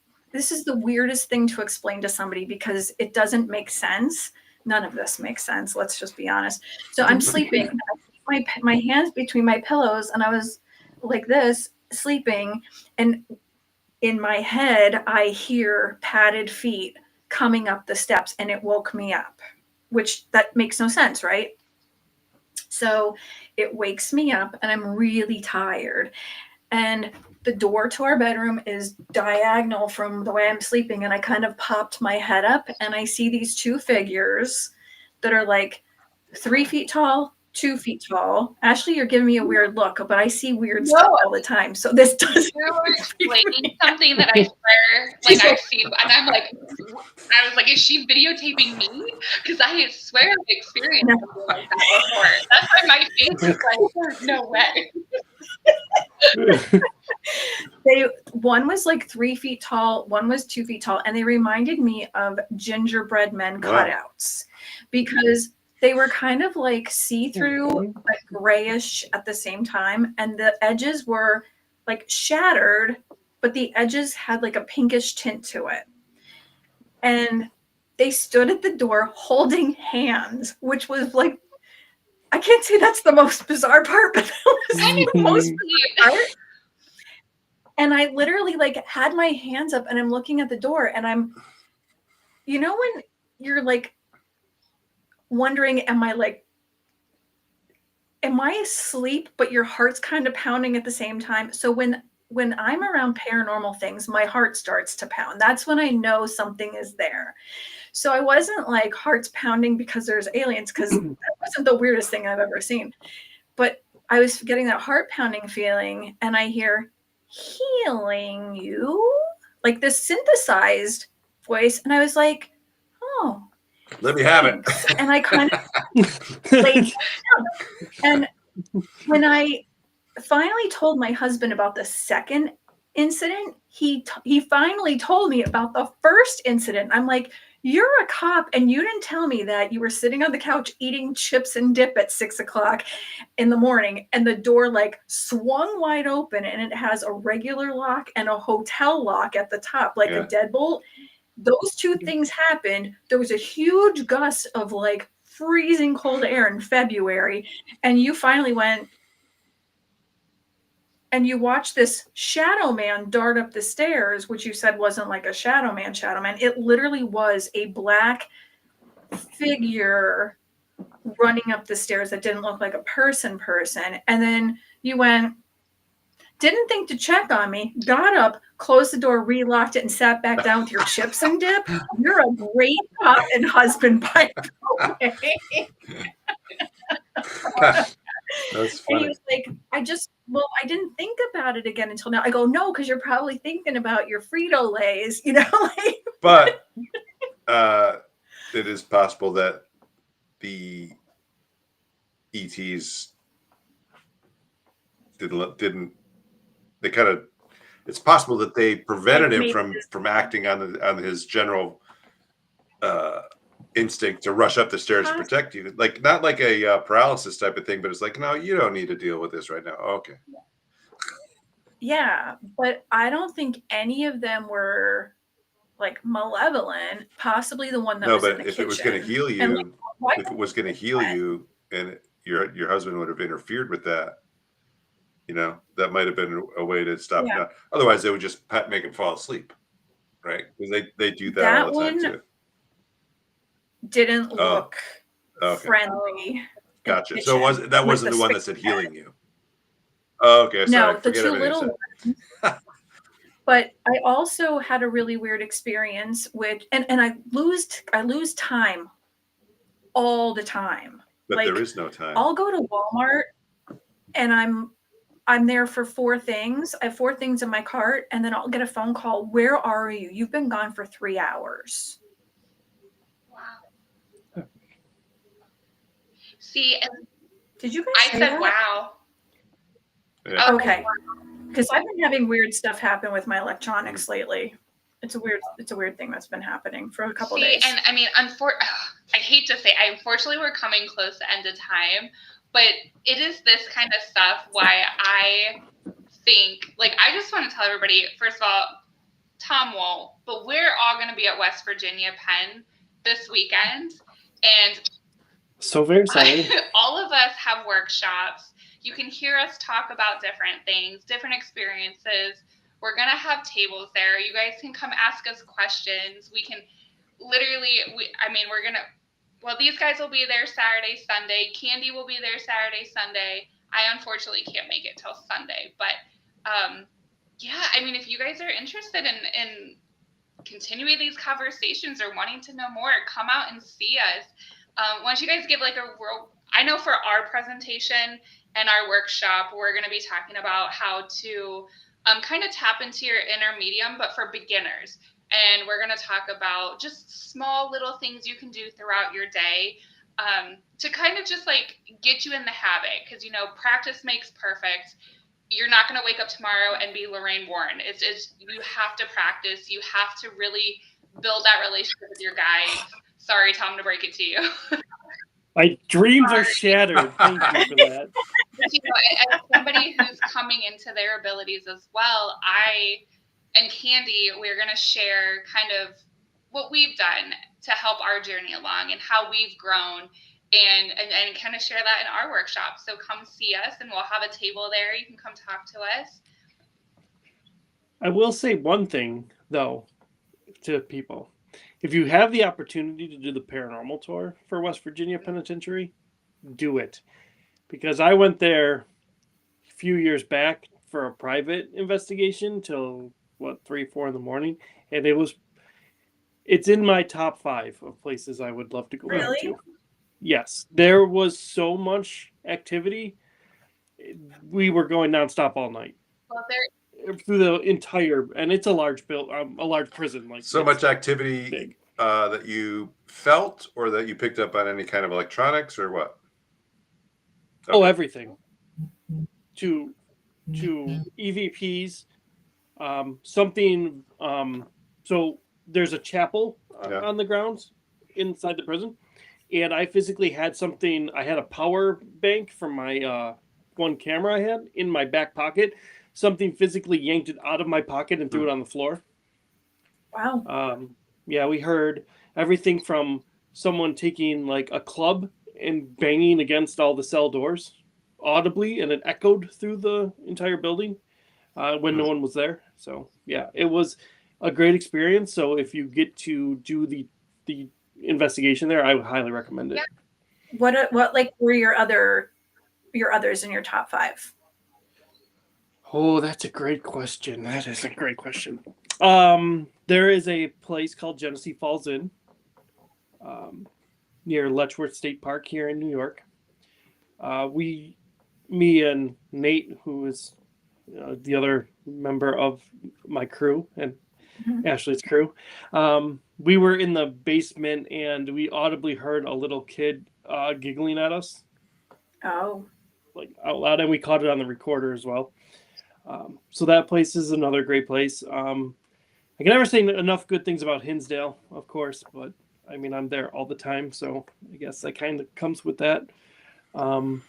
is the weirdest thing to explain to somebody because it doesn't make sense. None of this makes sense. Let's just be honest. So I'm sleeping. I keep my hands between my pillows, and I was like this, sleeping, and in my head I hear padded feet coming up the steps, and it woke me up, which that makes no sense, right? So it wakes me up, and I'm really tired, and the door to our bedroom is diagonal from the way I'm sleeping, and I kind of popped my head up, and I see these two figures that are like 3 feet tall, 2 feet tall. Ashley, you're giving me a weird look, but I see weird stuff all the time. So this does. You were explaining something that I swear, like I see, and I'm like, I was like, is she videotaping me? Because I swear I've experienced something like that before. That's why my face is like, no way. One was like 3 feet tall, one was 2 feet tall, and they reminded me of gingerbread men cutouts because they were kind of like see-through, like grayish at the same time. And the edges were like shattered, but the edges had like a pinkish tint to it. And they stood at the door holding hands, which was like, I can't say that's the most bizarre part, but that was the most bizarre part. And I literally like had my hands up and I'm looking at the door, and I'm, you know, when you're like, wondering, am I asleep, but your heart's kind of pounding at the same time? So when I'm around paranormal things, my heart starts to pound. That's when I know something is there. So I wasn't like heart's pounding because there's aliens, because that wasn't the weirdest thing I've ever seen. But I was getting that heart pounding feeling, and I hear healing you, like this synthesized voice. And I was like, oh, let me have it. And I kind of laid down. And when I finally told my husband about the second incident, he finally told me about the first incident. I'm like, you're a cop, and you didn't tell me that you were sitting on the couch eating chips and dip at 6 o'clock in the morning, and the door like swung wide open, and it has a regular lock and a hotel lock at the top, like a deadbolt. Those two things happened. There was a huge gust of like freezing cold air in February, and you finally went and you watched this shadow man dart up the stairs, which you said wasn't like a shadow man. It literally was a black figure running up the stairs that didn't look like a person. And then you went, didn't think to check on me, got up, closed the door, relocked it, and sat back down with your chips and dip. You're a great cop and husband, by the way. That's And he funny. was like, I didn't think about it again until now. I go, no, because you're probably thinking about your Frito-Lays, like, But it is possible that the ETs didn't they kind of it's possible that they prevented him from acting on his general instinct to rush up the stairs to protect you, like not like a paralysis type of thing, but it's like, no, you don't need to deal with this right now. Okay. yeah, but I don't think any of them were like malevolent. Possibly the one that No, was in but the if kitchen. it was going to heal And like, you, why if it was going to heal you, and your husband would have interfered with that, that might have been a way to stop. Yeah. Now, otherwise, they would just make him fall asleep, right? Because they do that That all the time one too. didn't look Okay. friendly. Gotcha. So wasn't the one that said healing you? Oh, okay. Sorry. No, the two little ones. But I also had a really weird experience with, and I lose time all the time. But like, there is no time. I'll go to Walmart and I'm there for 4 things. I have 4 things in my cart, and then I'll get a phone call. Where are you? You've been gone for 3 hours. Wow. See, and did you guys? I say said, that? wow. Yeah. Okay. Because I've been having weird stuff happen with my electronics lately. It's a weird thing that's been happening for a couple days. And I mean, I hate to say, unfortunately, we're coming close to end of time, but it is this kind of stuff why I think, like, I just want to tell everybody, first of all, Tom won't, but we're all going to be at West Virginia Penn this weekend. And so very excited. all of us have workshops. You can hear us talk about different things, different experiences. We're going to have tables there. You guys can come ask us questions. We can literally, we're going to, well, these guys will be there Saturday, Sunday. Candy will be there Saturday, Sunday. I unfortunately can't make it till Sunday. But yeah, I mean, if you guys are interested in continuing these conversations or wanting to know more, come out and see us. Once you guys give like I know for our presentation and our workshop, we're going to be talking about how to kind of tap into your inner medium, but for beginners. And we're going to talk about just small little things you can do throughout your day to kind of just like get you in the habit. Because, practice makes perfect. You're not going to wake up tomorrow and be Lorraine Warren. It's you have to practice. You have to really build that relationship with your guides. Sorry, Tom, to break it to you. My dreams are shattered. Thank you for that. As somebody who's coming into their abilities as well, I and Candy, we're going to share kind of what we've done to help our journey along and how we've grown and kind of share that in our workshop. So come see us and we'll have a table there. You can come talk to us. I will say one thing, though, to people. If you have the opportunity to do the paranormal tour for West Virginia Penitentiary, do it. Because I went there a few years back for a private investigation till 3, 4 in the morning, and it's in my top 5 of places I would love to go back to. Yes, there was so much activity. We were going nonstop all night. Well, through the entire, and it's a large prison. Like so much activity that you felt, or that you picked up on any kind of electronics, or what? Okay. Oh, everything. To EVPs, something. So there's a chapel on the grounds inside the prison, and I physically had something. I had a power bank from my one camera I had in my back pocket. Something physically yanked it out of my pocket and threw it on the floor. Wow. Yeah, we heard everything from someone taking like a club and banging against all the cell doors audibly, and it echoed through the entire building when no one was there. So yeah, it was a great experience. So if you get to do the investigation there, I would highly recommend it. Yeah. What like were your others in your top 5? Oh, that's a great question. That is a great question. There is a place called Genesee Falls Inn near Letchworth State Park here in New York. We me and Nate, who is the other member of my crew and Mhm. Ashley's crew, we were in the basement and we audibly heard a little kid giggling at us, Oh, like out loud, and we caught it on the recorder as well. So that place is another great place. I can never say enough good things about Hinsdale, of course, but I mean, I'm there all the time, so I guess that kind of comes with that. Um,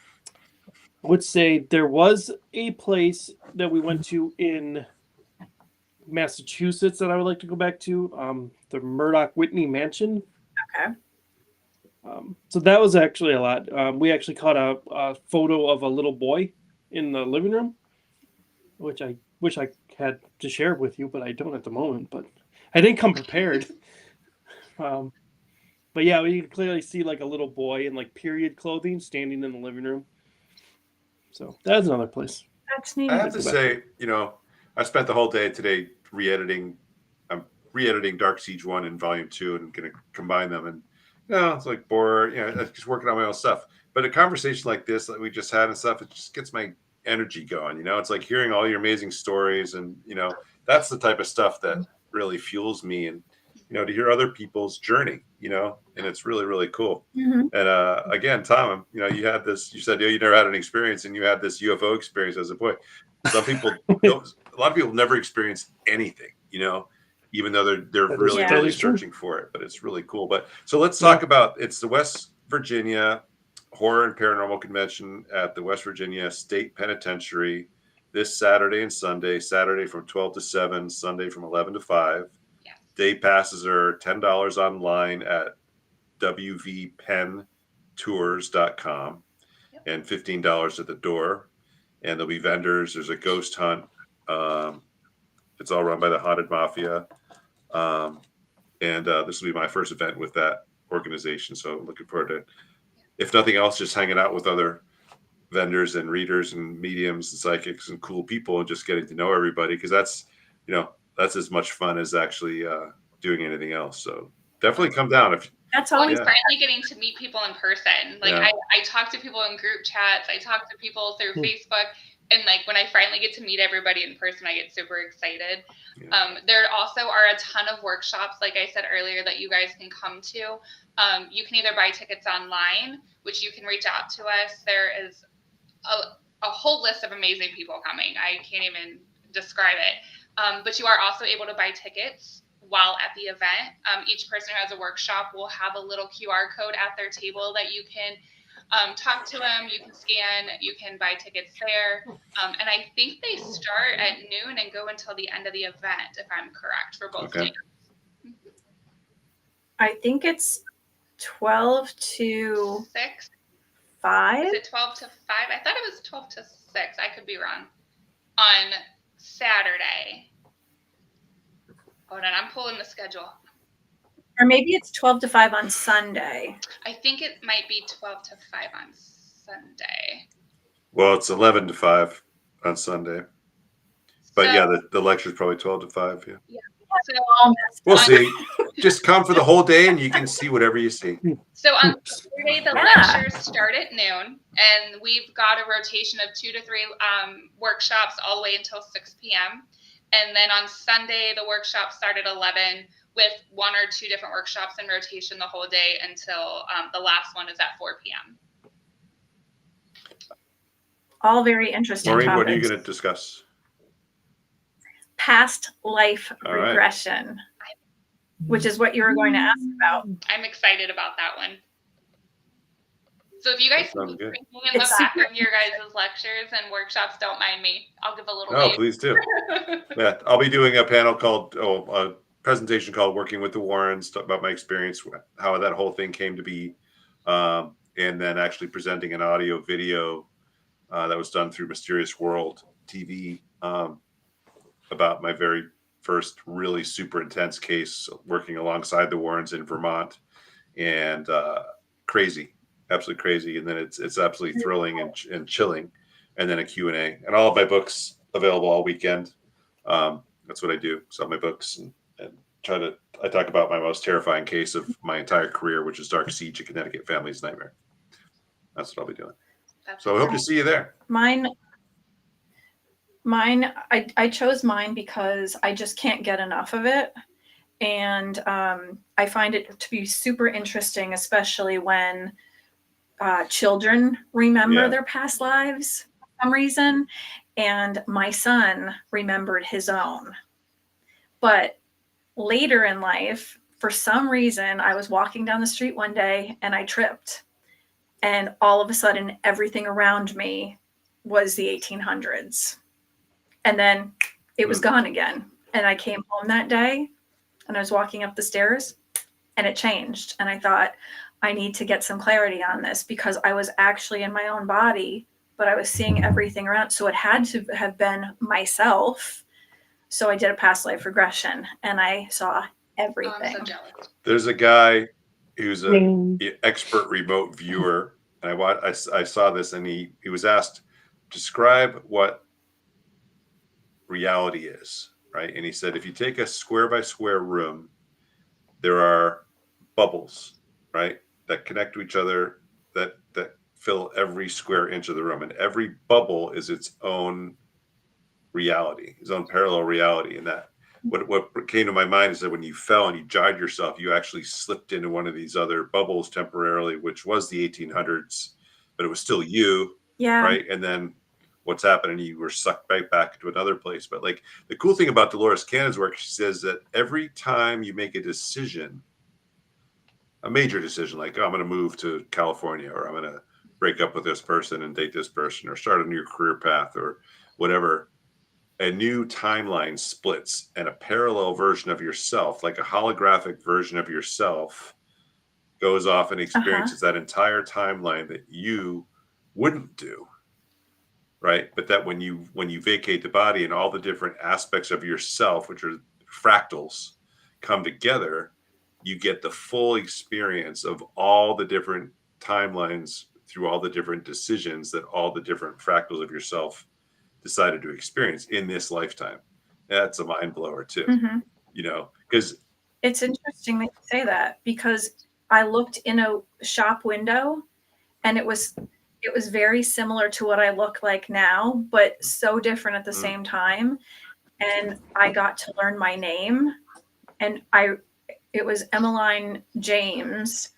I would say there was a place that we went to in Massachusetts that I would like to go back to, the Murdoch Whitney Mansion. okay. So that was actually a lot. We actually caught a photo of a little boy in the living room, which I wish I had to share with you, but I don't at the moment. But I didn't come prepared. But yeah, you can clearly see like a little boy in like period clothing standing in the living room. So that's another place. That's neat. I have to say, I spent the whole day today re-editing. I'm re-editing Dark Siege 1 and Volume 2 and going to combine them. And, it's like bored. I'm just working on my own stuff. But a conversation like this that we just had and stuff, it just gets my energy going. It's like hearing all your amazing stories. And, that's the type of stuff that really fuels me. And, to hear other people's journey, and it's really, really cool. Mhm. And again, Tom, you had this, you said, you never had an experience and you had this UFO experience as a boy. Some people don't, a lot of people never experience anything, even though they're That is really, totally really true. searching for it, but it's really cool. But so let's talk about, it's the West Virginia Horror and Paranormal Convention at the West Virginia State Penitentiary this Saturday and Sunday, Saturday from 12 to 7, Sunday from 11 to 5. Yeah. Day passes are $10 online at wvpentours.com and $15 at the door. And there'll be vendors. There's a ghost hunt. It's all run by the Haunted Mafia. And this will be my first event with that organization. So looking forward to, if nothing else, just hanging out with other vendors and readers and mediums and psychics and cool people and just getting to know everybody. Because that's as much fun as actually doing anything else. So definitely come down if That's Well, always it's finally getting to meet people in person. Like Yeah. I talk to people in group chats. I talk to people through Facebook. And like when I finally get to meet everybody in person, I get super excited. Yeah. There also are a ton of workshops, like I said earlier, that you guys can come to. You can either buy tickets online, which you can reach out to us. There is a whole list of amazing people coming. I can't even describe it. But you are also able to buy tickets while at the event. Each person who has a workshop will have a little QR code at their table that you can talk to them, you can scan, you can buy tickets there. And I think they start at noon and go until the end of the event, if I'm correct, for both Okay. days. I think it's 12 to 6? 5. Is it 12 to 5? I thought it was 12 to 6. I could be wrong. On Saturday. Hold on, I'm pulling the schedule. Or maybe it's 12 to 5 on Sunday. I think it might be 12 to 5 on Sunday. Well, it's 11 to 5 on Sunday. But So- yeah, the lecture is probably 12 to 5. Yeah. So We'll see. Just come for the whole day and you can see whatever you see. So on Saturday, the lectures start at noon, and we've got a rotation of 2 to 3 workshops all the way until 6 p.m. And then on Sunday, the workshops start at 11 with 1 or 2 different workshops in rotation the whole day until the last one is at 4 p.m. All very interesting Maureen, topics. what are you going to discuss? Past life All right. regression, which is what you were going to ask about. I'm excited about that one. So if you guys That sounds keep good. drinking in the It's back super of your guys' lectures and workshops, don't mind me. I'll give a little Oh, wave. please do. Yeah, I'll be doing a panel called, a presentation called Working with the Warrens, talk about my experience, how that whole thing came to be, and then actually presenting an audio video that was done through Mysterious World TV about my very first really super intense case working alongside the Warrens in Vermont, and crazy, absolutely crazy. And then it's absolutely thrilling and chilling. And then a Q&A, and all of my books available all weekend. That's what I do. Sell my books and I talk about my most terrifying case of my entire career, which is Dark Siege, a Connecticut Family's Nightmare. That's what I'll be doing. That's So I hope to awesome. see you there. Mine, I chose mine because I just can't get enough of it. And I find it to be super interesting, especially when children remember Yeah. their past lives for some reason. And my son remembered his own. But later in life, for some reason, I was walking down the street one day and I tripped. And all of a sudden, everything around me was the 1800s. And then it was gone again. And I came home that day and I was walking up the stairs and it changed. And I thought, I need to get some clarity on this because I was actually in my own body, but I was seeing everything around. So it had to have been myself. So I did a past life regression and I saw Oh, everything. I'm so jealous. There's a guy who's an expert remote viewer, and I saw this, and he was asked, describe what reality is, right? And he said, if you take a square by square room, there are bubbles, right, that connect to each other, that fill every square inch of the room, and every bubble is its own reality, its own parallel reality. And that what came to my mind is that when you fell and you jarred yourself, you actually slipped into one of these other bubbles temporarily, which was the 1800s, but it was still you, Yeah. right? And then what's happening, you were sucked right back into another place. But like the cool thing about Dolores Cannon's work, she says that every time you make a decision, a major decision, like, oh, I'm going to move to California, or I'm going to break up with this person and date this person, or start a new career path, or whatever, a new timeline splits, and a parallel version of yourself, like a holographic version of yourself, goes off and experiences that entire timeline that you wouldn't do, right? But that when you vacate the body and all the different aspects of yourself, which are fractals, come together, you get the full experience of all the different timelines through all the different decisions that all the different fractals of yourself decided to experience in this lifetime. That's a mind blower too, Mm-hmm. you know, because it's interesting that you say that, because I looked in a shop window and it was very similar to what I look like now, but so different at the same time. And I got to learn my name, and it was Emmeline James,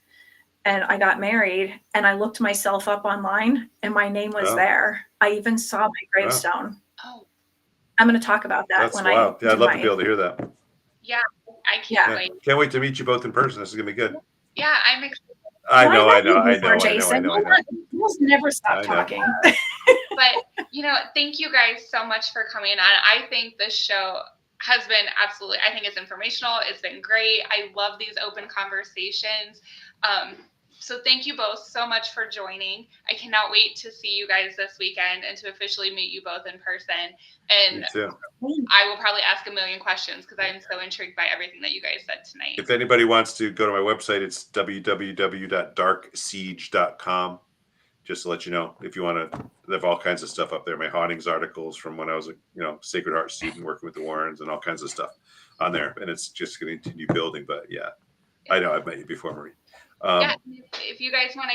and I got married and I looked myself up online and my name was there. I even saw my gravestone. Oh, I'm going to talk about that that's when wild. I Yeah, I'd love to be able to hear that. yeah. I can't wait. Can't wait to meet you both in person. This is gonna be good. Yeah, I'm excited. I Well, know. met you before, Jason. I know. We'll never stop I know. talking. But, thank you guys so much for coming on. I think this show has been absolutely, I think it's informational. It's been great. I love these open conversations. So thank you both so much for joining. I cannot wait to see you guys this weekend and to officially meet you both in person. And Me too. I will probably ask a million questions because I'm so intrigued by everything that you guys said tonight. If anybody wants to go to my website, it's www.darksiege.com. Just to let you know, if you want to, they have all kinds of stuff up there. My hauntings articles from when I was a Sacred Heart student working with the Warrens, and all kinds of stuff on there. And it's just going to continue building. But yeah, I know I've met you before, Marie. If you guys want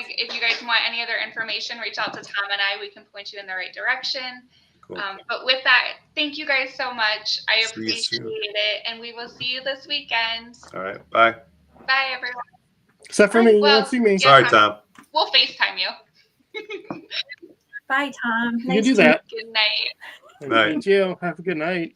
any other information, reach out to Tom and I. We can point you in the right direction. Cool. But with that, thank you guys so much. I See you appreciate soon. it, and we will see you this weekend. All right. Bye. Bye, everyone. Except for me, you Well, won't see me. yeah. Sorry, Tom. We'll FaceTime you. Bye, Tom. You can do that. Good night. Nice Night. to meet you. Have a good night.